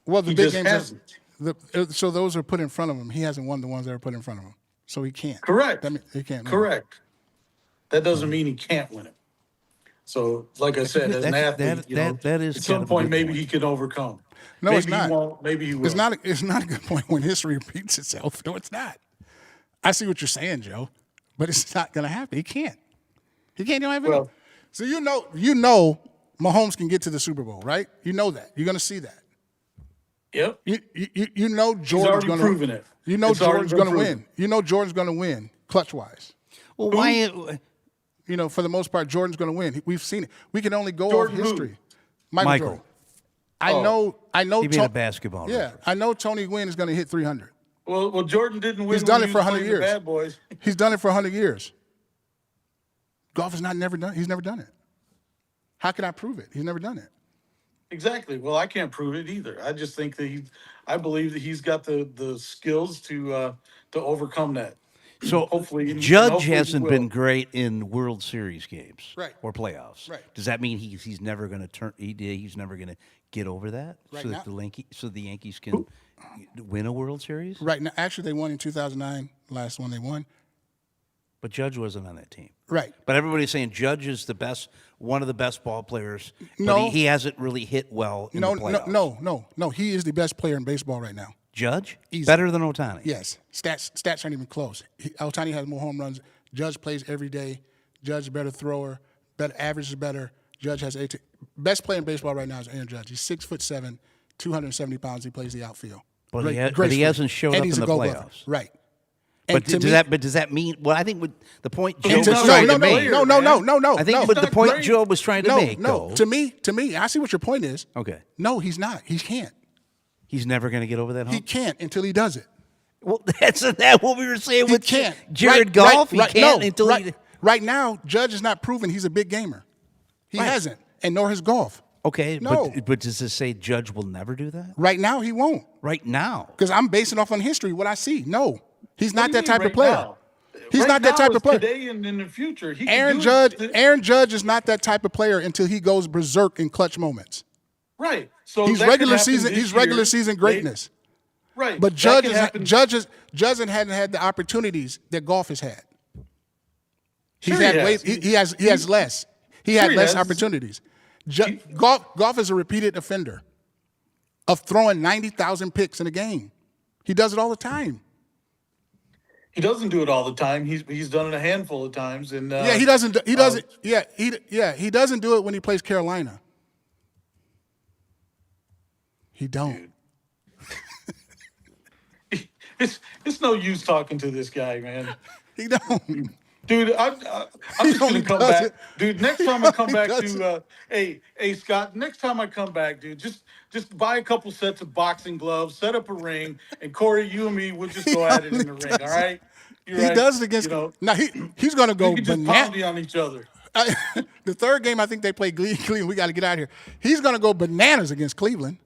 Well, the he big just games. So those are put in front of him. He hasn't won the ones that are put in front of him. So he can't. Correct. He can't. Correct. That doesn't mean he can't win it. So, like I said, as an athlete, that is at some point maybe he can overcome. No, maybe it's not. He won't, maybe he will. It's not a good point when history repeats itself. No, it's not. I see what you're saying, Joe, but it's not going to happen. He can't. He can't do anything. So you know, Mahomes can get to the Super Bowl, right? You know that. You're going to see that. Yep. You know Jordan's going to proven it. You know Jordan's going to win. You know Jordan's going to win clutch wise. Well, why? For the most part, Jordan's going to win. We've seen it. We can only go Jordan off history. Who? Michael. Jordan. I know. He made a basketball. Yeah, record. I know Tony Gwynn is going to hit 300. Well, Jordan didn't win. He's done it for 100 the years. Bad boys. He's done it for 100 years. Golf has never done. He's never done it. How can I prove it? He's never done it. Exactly. Well, I can't prove it either. I just think that I believe that he's got the skills to overcome that. So hopefully, Judge hasn't been great in World Series games, right, or playoffs. Right. Does that mean he's never going to turn? He's never going to get over that, right so now, that the Yankees can win a World Series. Right now, actually, they won in 2009. Last one they won. But Judge wasn't on that team. Right. But everybody's saying Judge is the best, one of the best ball players. No. But he hasn't really hit well in the playoffs. No. He is the best player in baseball right now. Judge? Easy. Better than Ohtani? Yes. Stats aren't even close. Ohtani has more home runs. Judge plays every day. Judge is a better thrower. Better average is better. Judge has 18. Best player in baseball right now is Aaron Judge. He's 6'7", 270 pounds. He plays the outfield. But he hasn't showed up in the playoffs. Right. But does that mean? Well, I think what the point Joe was No. trying to make. No. I think what the point Joe was trying to make. No. Though, To me, I see what your point is. Okay. No, he's not. He can't. He's never going to get over that hump. He can't until he does it. Well, that's what we were saying He with can't. Jared Goff. He can't until he. Right now, Judge has not proven he's a big gamer. He hasn't, and nor has Goff. Okay, No. but does this say Judge will never do that? Right now, he won't. Right now. Because I'm basing off on history, what I see. No, he's not What do that you type mean of player. now? He's Right not that now type is of player. Today and in the future, he Aaron can do Judge, Aaron Judge is not that type of player until he goes berserk in clutch moments. Right. So He's that could regular happen season. this He's regular year. season greatness. Right. But That could happen- Judge hadn't had the opportunities that Goff has had. He's Sure had he has. he has less. He Sure had he less has. opportunities. Goff is a repeated offender of throwing 90,000 picks in a game. He does it all the time. He doesn't do it all the time. He's done it a handful of times. And Yeah, he doesn't. He doesn't. He doesn't do it when he plays Carolina. He don't. It's no use talking to this guy, man. He don't. Dude, I'm just gonna only come does back. it. Dude, next time I come He back does to hey Scott, next time I come back, dude, just buy a couple sets of boxing gloves, set up a ring, and Corey, you and me, we'll just go at it in the ring, all right? You're He right. does it against. Now he's going to go we can just bananas. pound on each other. The third game, I think they played Cleveland. We got to get out of here. He's going to go bananas against Cleveland.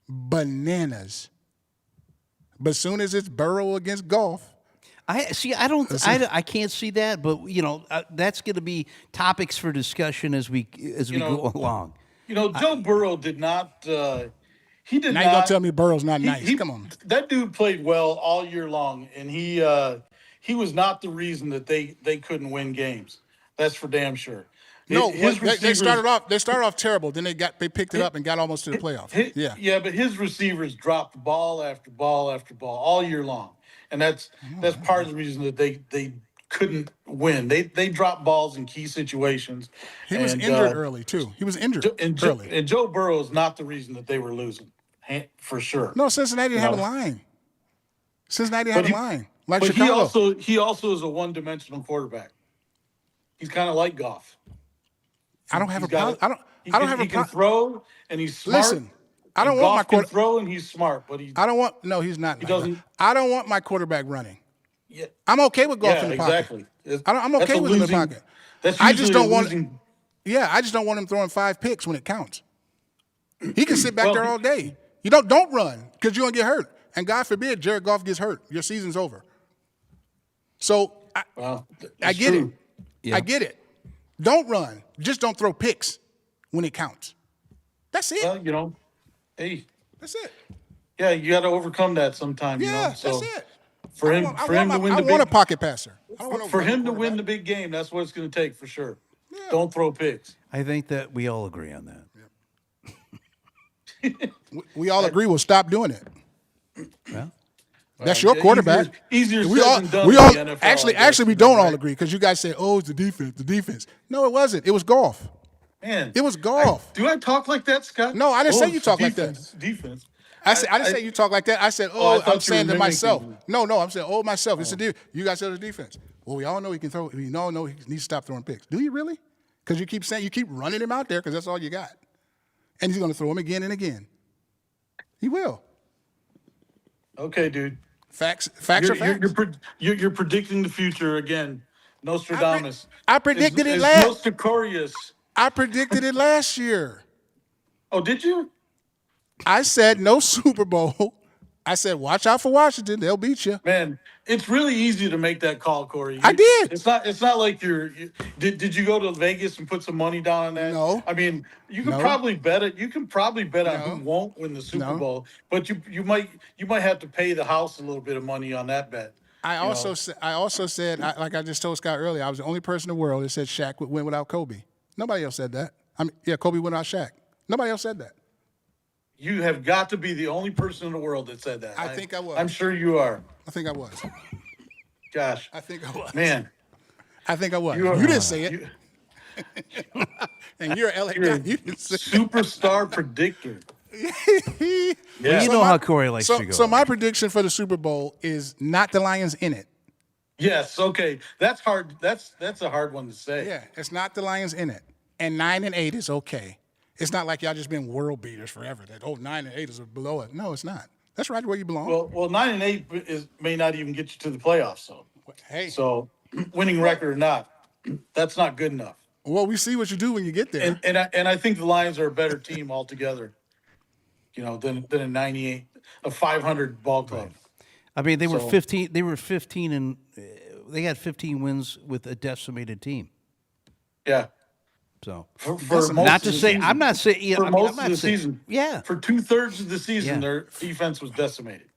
Bananas. But as soon as it's Burrow against Goff, I can't see that, but that's going to be topics for discussion as we go along. Joe Burrow did not. He did now not. you're going to tell me Burrow's not nice. Come on. That dude played well all year long, and he was not the reason that they couldn't win games. That's for damn sure. No, His they receivers- started off terrible. Then they picked it up and got almost to the playoffs. Yeah, but his receivers dropped ball after ball after ball all year long, and that's part of the reason that they couldn't win. They dropped balls in key situations. He was injured early too. He was injured early. And Joe Burrow is not the reason that they were losing, for sure. No, Cincinnati didn't have a line. Cincinnati had a line like But Chicago. he also is a one-dimensional quarterback. He's kind of like Goff. I don't have a He's got problem. it. I don't have a He can problem. throw and he's smart. Listen, I don't And want my Goff can quarter. throw and he's smart, but he I don't want. No, he's not. He doesn't- I don't want my quarterback running. yeah, I'm okay with Goff yeah, in the exactly. pocket. I'm That's okay a with him in the losing- pocket. That's I just usually don't a want. losing- Yeah, I just don't want him throwing 5 picks when it counts. He can sit back Well, there all day. You don't run because you're gonna get hurt. And God forbid Jared Goff gets hurt. Your season's over. So Well, I it's get true. it. Yeah. I get it. Don't run. Just don't throw picks when it counts. That's it. Well, hey, That's it. yeah, you got to overcome that sometime. Yeah, So that's it. for I him, want- for him to win I the want a big, pocket passer. I don't want no for him to quarterback. win the big game, that's what it's going to take for sure. Don't throw picks. I think that we all agree on that. We all agree we'll stop doing it. Yeah. That's your quarterback. Easier We said all, than done we in all the NFL, actually, I guess, we don't all right? agree because you guys say, "Oh, it's the defense." No, it wasn't. It was Goff. Man, It was Goff. do I talk like that, Scott? No, I didn't say it's you talk like that. Defense. I didn't say you talk like that. I said, I thought I'm you saying were to myself. mimicking. No, I'm saying, myself. It's a defense. You guys said it's defense. Well, we all know he can throw. We all know he needs to stop throwing picks. Do you really? Because you keep running him out there because that's all you got, and he's going to throw him again and again. He will. Okay, dude. Facts are facts. You're predicting the future again. Nostradamus. I predicted it It's last. Nostradamus. I predicted it last year. Oh, did you? I said no Super Bowl. I said watch out for Washington. They'll beat you. Man, it's really easy to make that call, Corey. I did. It's not like did you go to Vegas and put some money down on that? No. I mean, you can No. probably bet it. You can probably bet on No. who won't win the Super No. Bowl, but you might have to pay the house a little bit of money on that bet. I also said, like I just told Scott earlier, I was the only person in the world that said Shaq would win without Kobe. Nobody else said that. Kobe went without Shaq. Nobody else said that. You have got to be the only person in the world that said that. I think I was. I'm sure you are. I think I was. Gosh. I think I was. Man. I think I was. You You didn't say it. And you're an LA guy. You didn't say Superstar predictor. it. Well, you know how Corey likes to go. So my prediction for the Super Bowl is not the Lions in it. Yes. Okay. That's hard. That's a hard one to say. Yeah, it's not the Lions in it. And 9-8 is okay. It's not like y'all just been world beaters forever. That 9-8 is below it. No, it's not. That's right where you belong. Well, 9-8 may not even get you to the playoffs. So, hey, so winning record or not, that's not good enough. well, we see what you do when you get there. And I think the Lions are a better team altogether. Than a 98, a 500 ball club. I mean, they were 15. They were 15, and they had 15 wins with a decimated team. Yeah. So For not most to of the say season. I'm not saying yeah, For I mean, most I'm not of the saying, season. Yeah. For 2/3 of the season, Yeah. their defense was decimated,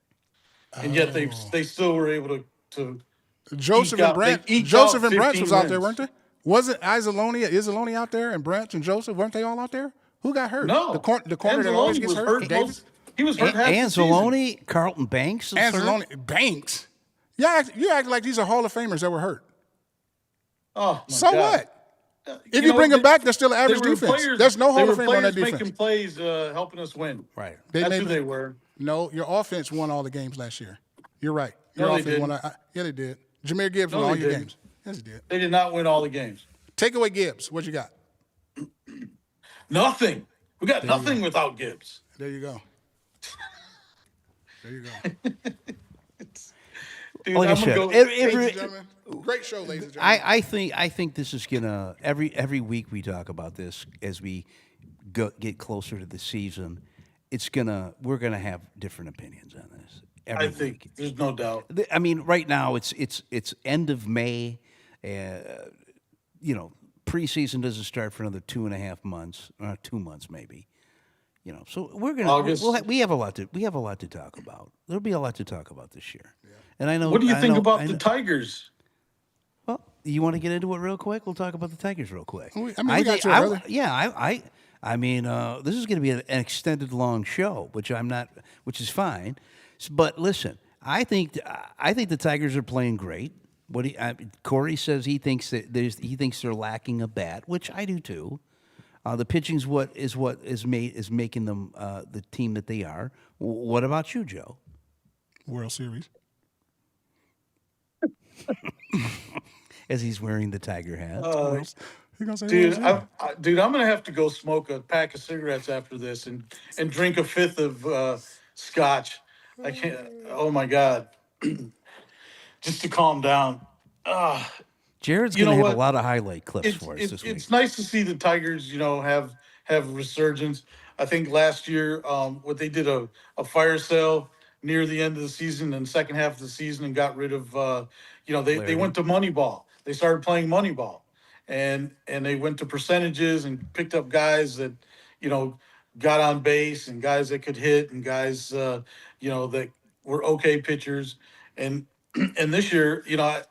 and yet they still were able to. Joseph eke and out- Branch. they eked Joseph out and Branch 15 was out there, wins. weren't they? Wasn't Izzaloni out there, and Branch and Joseph, weren't they all out there? Who got hurt? No, the corner that always Anzalone gets was hurt. Davis. He was hurt half the season. Anzalone, Carlton Banks, is hurt? Anzalone, Banks. Yeah, you act like these are Hall of Famers that were hurt. Oh, my So God. what? If you bring them back, they're still an average They were defense. players- There's no Hall of they Fame were on that players defense. making plays, helping us win. Right. That's made- who they were. No, your offense won all the games last year. You're right. Your No, they offense won. didn't. Yeah, they did. Jameer Gibbs No, won all they your didn't. games. Yes, he did. They did not win all the games. Take away Gibbs. What you got? Nothing. We got nothing without Gibbs. There you go. There you go. Dude, Like I I'm said, gonna go. Ladies and gentlemen, great show, ladies and gentlemen. I think this is gonna every week we talk about this as we get closer to the season. We're gonna have different opinions on this. Every I think week. there's no doubt. I mean, right now it's end of May. Preseason doesn't start for another 2.5 months, 2 months maybe. So we're gonna August. we have a lot to talk about. There'll be a lot to talk about this year. And I know. What do you I think know- about I the know- Tigers? Well, you want to get into it real quick? We'll talk about the Tigers real quick. We got to it earlier. I mean, this is going to be an extended, long show, which is fine. But listen, I think the Tigers are playing great. Corey says he thinks they're lacking a bat, which I do too. The pitching's what is making them the team that they are. What about you, Joe? World Series. As he's wearing the Tiger hat. You gonna say Dude, World Series? I'm gonna have to go smoke a pack of cigarettes after this and drink a fifth of scotch. I can't. Oh my God, just to calm down. Jared's You going know to have what? a lot of highlight clips for us this week. It's nice to see the Tigers, have resurgence. I think last year, what they did a fire sale near the end of the season and second half of the season and got rid of, they went to Moneyball. They started playing Moneyball, and they went to percentages and picked up guys that, got on base and guys that could hit and guys, that were okay pitchers. And this year,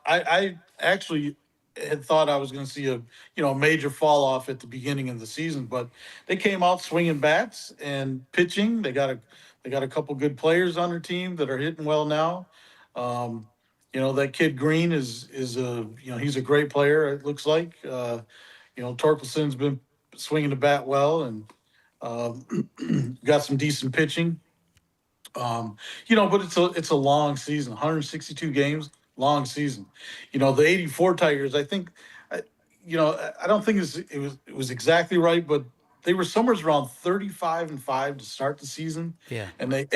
I actually had thought I was going to see a major fall off at the beginning of the season, but they came out swinging bats and pitching. They got a couple good players on their team that are hitting well now. That kid Green is he's a great player. It looks like Torkelson's been swinging the bat well and got some decent pitching. But it's a long season, 162 games, long season. The 84 Tigers, I think, I don't think it was exactly right, but they were somewhere around 35-5 to start the season. Yeah. And they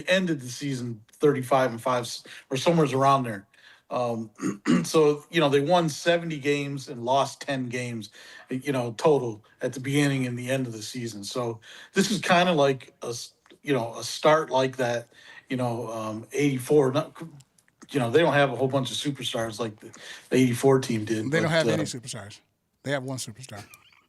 ended the season 35-5 or somewhere around there. So they won 70 games and lost 10 games, total at the beginning and the end of the season. So this is kind of like a start like that. 84. They don't have a whole bunch of superstars like the 84 team did. They don't have any superstars. They have one superstar.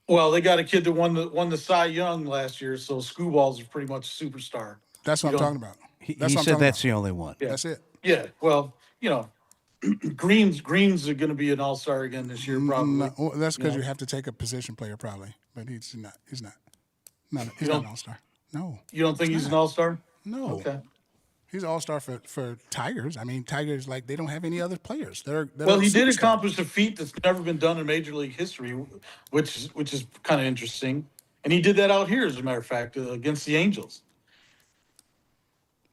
Well, they got a kid that won the Cy Young last year, so Screwball's is pretty much a superstar. That's what I'm talking about. He That's what I'm said talking that's about. the only one. Yeah. That's it. Yeah, well, Green's going to be an all-star again this year, probably. No, well, that's because You you know. have to take a position player probably, but he's not. He's not. He's You not an don't- all-star. No. You don't think he's an all-star? No. Okay. He's an all-star for Tigers. I mean, Tigers, like, they don't have any other players. They're Well, he did superstars. accomplish a feat that's never been done in Major League history, which is kind of interesting. And he did that out here, as a matter of fact, against the Angels.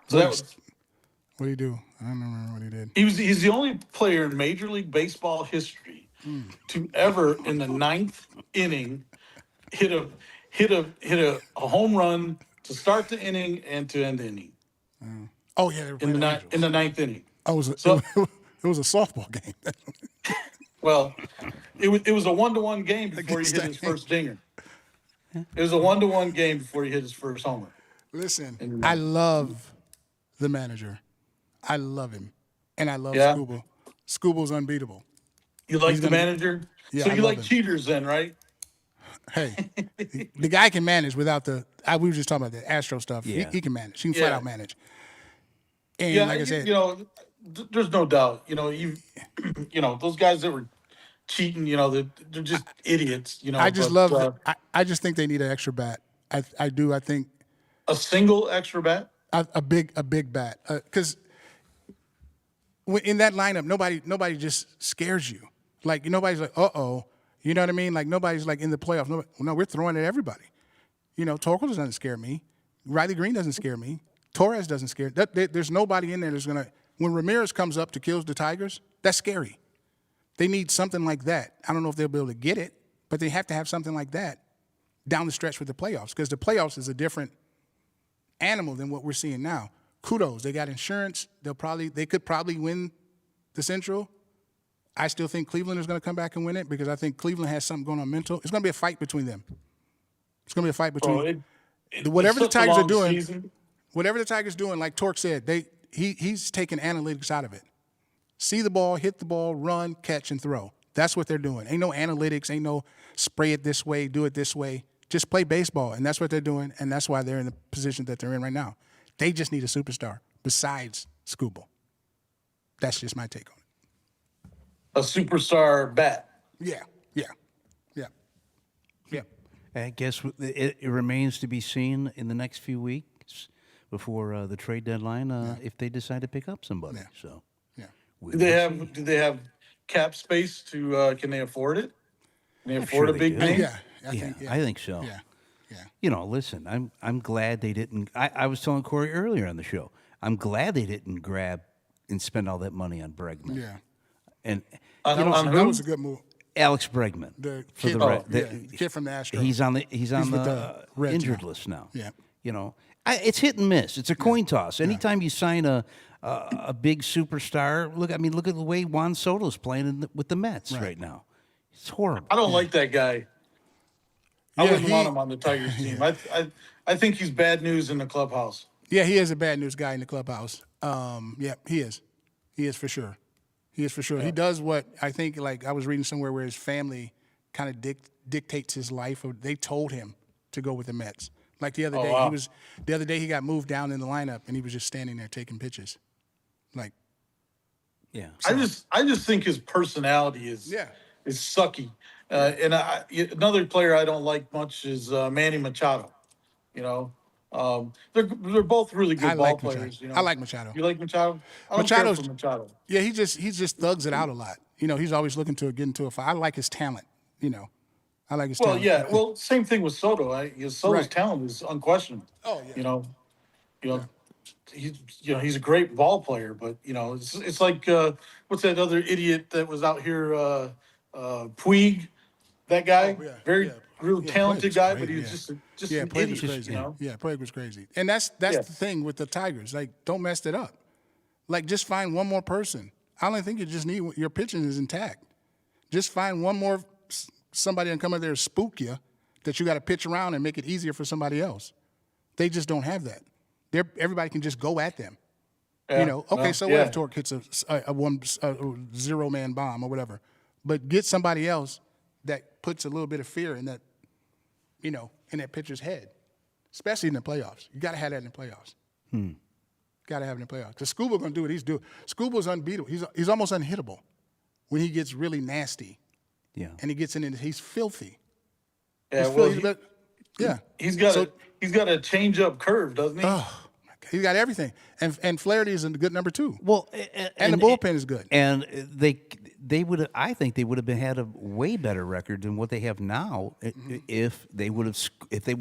So that was, What did he do? I don't remember what he did. he's the only player in Major League Baseball history to ever, in the ninth inning, hit a home run to start the inning and to end the inning Oh, yeah, they were playing the Angels. in the ninth inning. Oh, it So- was a softball game. Well, it was a 1-1 game before he hit his first dinger. It was a 1-1 game before he hit his first homer. Listen, I love the manager. I love him. And I love Yeah? Scooble. Scooble's unbeatable. You like He's the gonna- manager? Yeah, So I you love like him. cheaters then, right? Hey, the guy can manage without we were just talking about the Astro stuff. Yeah. He can manage. He can flat Yeah. out manage. And Yeah, like I said, you know, there's no doubt. You know, those guys that were cheating, they're just idiots. I just love I just think they need an extra bat. I do. I think a single extra bat. a big bat. Because in that lineup, nobody just scares you. Like, nobody's like, uh-oh. You know what I mean? Like, nobody's like in the playoffs. No, we're throwing at everybody. Torkel doesn't scare me. Riley Green doesn't scare me. Torres doesn't scare. There's nobody in there that's going to – when Ramirez comes up to kill the Tigers, that's scary. They need something like that. I don't know if they'll be able to get it, but they have to have something like that down the stretch with the playoffs, because the playoffs is a different animal than what we're seeing now. Kudos. They got insurance. They could probably win the Central. I still think Cleveland is going to come back and win it, because I think Cleveland has something going on mental. It's going to be a fight between them. It's going to be a fight between whatever the Tigers are doing. Season. Whatever the Tigers doing, like Torque said, he's taking analytics out of it. See the ball, hit the ball, run, catch, and throw. That's what they're doing. Ain't no analytics. Ain't no spray it this way, do it this way. Just play baseball, and that's what they're doing, and that's why they're in the position that they're in right now. They just need a superstar besides Scooble. That's just my take on it. A superstar bat. Yeah. I guess it remains to be seen in the next few weeks before the trade deadline if they decide to pick up somebody. Yeah. So Yeah. we Do they have cap space to? Can they afford it? Can they afford sure a big they do. name? Yeah. I think so. Yeah. Listen, I'm glad they didn't. I was telling Corey earlier on the show, I'm glad they didn't grab and spend all that money on Bregman. Yeah. And On That who? was a good move. Alex Bregman, The for kid, the Red- kid from the Astros. he's on the with the Reds injured now. list now. Yeah. It's hit and miss. It's a coin toss. Anytime you sign a big superstar, look at the way Juan Soto's playing with the Mets right now. It's horrible. I don't like that guy. I Yeah, wouldn't want him on the Tigers team. I think he's bad news in the clubhouse. Yeah, he is a bad news guy in the clubhouse. Yeah, he is. He is for sure. He is for sure. He does what I think, like I was reading somewhere where his family kind of dictates his life. Or they told him to go with the Mets. Like the other day, wow. the other day he got moved down in the lineup and he was just standing there taking pitches. Like, Yeah. I just think his personality is sucky. And another player I don't like much is Manny Machado. They're both really good I ball like players. Machado. I like Machado. You like Machado? I don't care for Machado. Yeah, he just thugs it out a lot. He's always looking to get into a fight. I like his talent. I like his Well, talent. yeah. Well, same thing with Soto. Soto's Right. talent is unquestionable. Oh, yeah. He's a great ball player, but it's like what's that other idiot that was out here? Puig, that guy, Oh, yeah, very yeah. real Yeah, talented Puig was guy, great, but he was yeah. just Yeah, an Puig idiot. was crazy. You know? Yeah, Puig was crazy. And that's Yeah. the thing with the Tigers. Like, don't mess it up. Like, just find one more person. I don't think you just need your pitching is intact. Just find one more somebody and come in there and spook you that you got to pitch around and make it easier for somebody else. They just don't have that. Everybody can just go at them. Yeah. What if Torque hits a 0-man bomb or whatever? But get somebody else that puts a little bit of fear in that, in that pitcher's head, especially in the playoffs. You got to have that in the playoffs. Got to have it in the playoffs. Because Scuba going to do what he's doing. Scuba's unbeatable. He's almost unhittable when he gets really nasty. Yeah. And he gets in it. He's filthy. Yeah, He's well, filthy. Yeah. he's got a change up curve, doesn't he? Oh, he's got everything. And Flaherty is a good number 2. Well, and the bullpen is good. And they would have. I think they would have had a way better record than what they have now if they would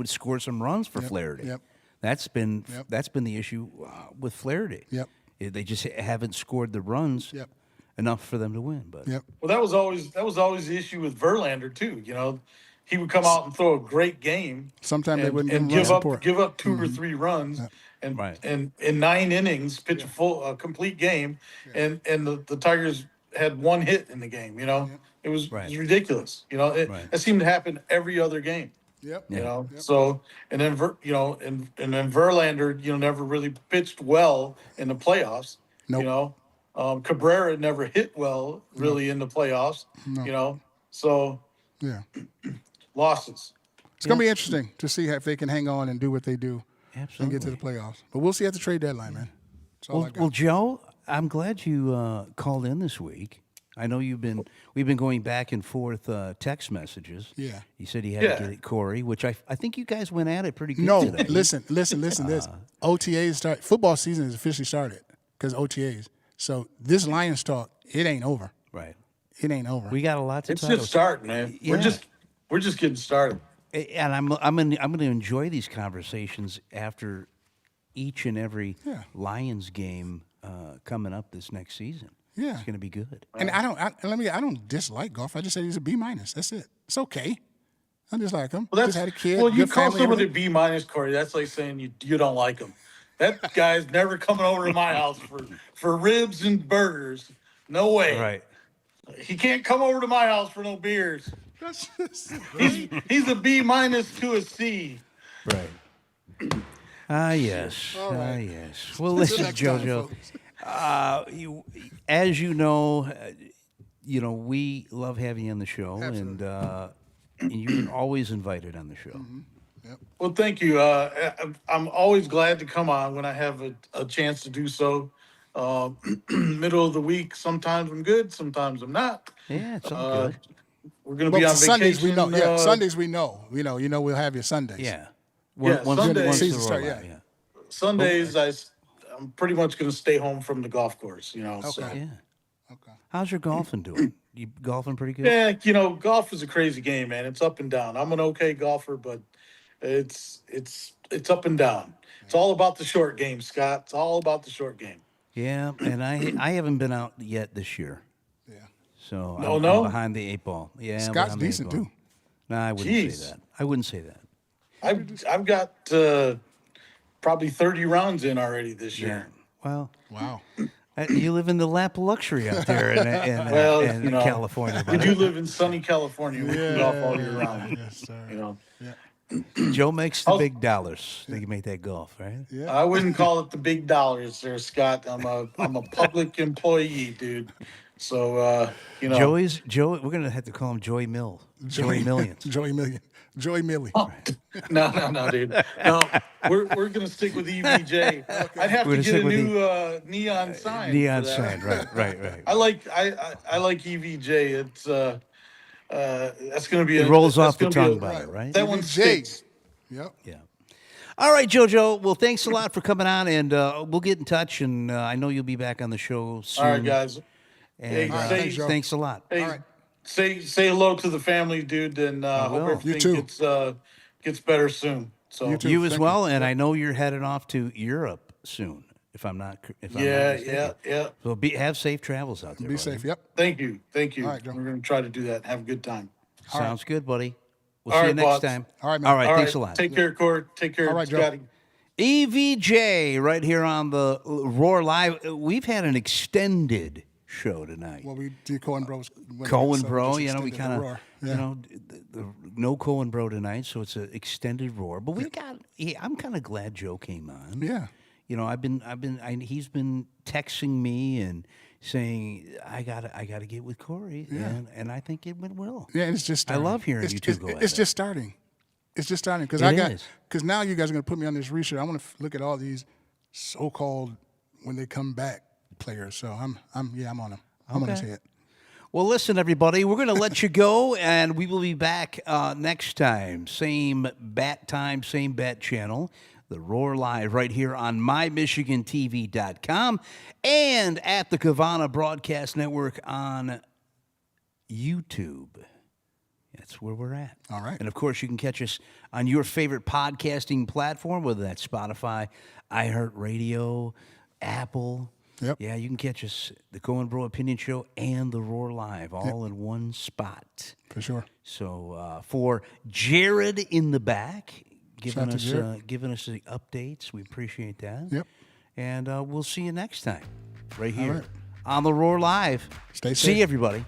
score some runs for Flaherty. Yep. That's been the issue with Flaherty. Yep. They just haven't scored the runs enough for them to win. But Well, that was always the issue with Verlander too. You know, he would come out and throw a great game. Sometimes they wouldn't and give up 2 or 3 runs, and in 9 innings pitch a complete game, and the Tigers had 1 hit in the game. You know, it was ridiculous. You know, it seemed to happen every other game. Yep. You know, so and then and then Verlander, never really pitched well in the playoffs. Nope. You know, Cabrera never hit well really in the playoffs. No. You know, so losses. It's going to be interesting to see if they can hang on and do what they do and get to the playoffs. But we'll see at the trade deadline, man. That's all I got. Well, Joe, I'm glad you called in this week. I know we've been going back and forth text messages. Yeah. You said he had to get Corey, which I think you guys went at it pretty good No, today. listen. This OTAs start. Football season is officially started because OTAs. So this Lions talk, it ain't over. Right. It ain't over. We got a lot to It's talk just starting, man. Yeah. We're just getting started. And I'm going to enjoy these conversations after each and every Lions game coming up this next season. Yeah. It's going to be good. And I don't dislike golf. I just say he's a B-. That's it. It's okay. I just like him. Well, just had a kid. Well, you good call family, someone a everything. B-, Corey. That's like saying you don't like him. That guy's never coming over to my house for ribs and burgers. No way. Right. He can't come over to my house for no beers. That's just He's a B- to a C. Right. Yes. right. Yes. Well, Until listen, next time, JoJo. folks. As you know, we love having you on the show, Absolutely. and you're always invited on the show. Well, thank you. I'm always glad to come on when I have a chance to do so. Middle of the week, sometimes I'm good, sometimes I'm not. Yeah, it's all good. We're going to be on vacation. Sundays we know. Yeah, Sundays we know. We'll have you Sundays. Yeah. Sundays. Season start, yeah. Sundays, I'm pretty much going to stay home from the golf course. So. Yeah. Okay. How's your golfing doing? You golfing pretty good? Yeah, golf is a crazy game, man. It's up and down. I'm an okay golfer, but it's up and down. It's all about the short game, Scott. It's all about the short game. Yeah, and I haven't been out yet this year. Yeah. So I'm behind the 8 ball. Yeah, Scott's behind the 8 decent ball. too. No, I wouldn't say that. I wouldn't say that. I've got probably 30 rounds in already this year. Well, Wow. you live in the lap of luxury out there in California. We buddy. do live in sunny California. We can golf all year round. Yes, sir. Joe makes the big dollars. They can make that golf, right? Yeah. I wouldn't call it the big dollars there, Scott. I'm a public employee, dude. So Joey. We're gonna have to call him Joey Mill. Joey Millions. Joey Million. Joey Millie. No, dude. No, we're gonna stick with EVJ. I'd have We're to gonna get stick a with new neon sign. Neon for that. sign. Right. I like EVJ. It's that's gonna be. It rolls that's off the gonna be tongue better, right? That one EVJ. sticks. Yep. Yeah. All right, JoJo. Well, thanks a lot for coming on, and we'll get in touch. And I know you'll be back on the show soon. All right, guys. And Hey, thanks, Joe. thanks a lot. Hey, All right. say hello to the family, dude, and hope will. everything You too. gets better soon. So You too. You as Thank well, and I know you're headed off to Europe soon. If I'm not mistaken. yeah. So have safe travels out there. Be buddy. safe. Yep. Thank you. All right, Joe. We're gonna try to do that. Have a good time. Sounds good, buddy. We'll All see you right, next boss. time. All right, man. All right, All thanks right, a lot. Take care, Cord. Take care, All right, Joe. Scotty. EVJ right here on the Roar Live. We've had an extended show tonight. Well, we did Cohen Bros. Cohen so Bro, just we extended the kind of, roar. Yeah. no Cohen Bro tonight, so it's an extended roar. But I'm kind of glad Joe came on. Yeah. He's been texting me and saying I gotta get with Corey, and I think it went well. Yeah, it's just I starting. love hearing it's, you two it's, go at It's it. just starting. It's just starting It is. because now you guys are going to put me on this research. I want to look at all these so-called when they come back players. So I'm on him. I'm on his head. Well, listen, everybody, we're going to let you go, and we will be back next time. Same bat time, same bat channel. The Roar Live right here on mymichigantv.com and at the Kavana Broadcast Network on YouTube. That's where we're at. All right. And, of course, you can catch us on your favorite podcasting platform, whether that's Spotify, iHeartRadio, Apple. Yep. Yeah, you can catch us, the Cohen Bro Opinion Show and the Roar Live, all in one spot. For sure. So for Jared in the back, giving Shout out to us the updates, we appreciate that. Yep. And we'll see you next time, right here right. on the Roar Live. Stay See safe. you, everybody.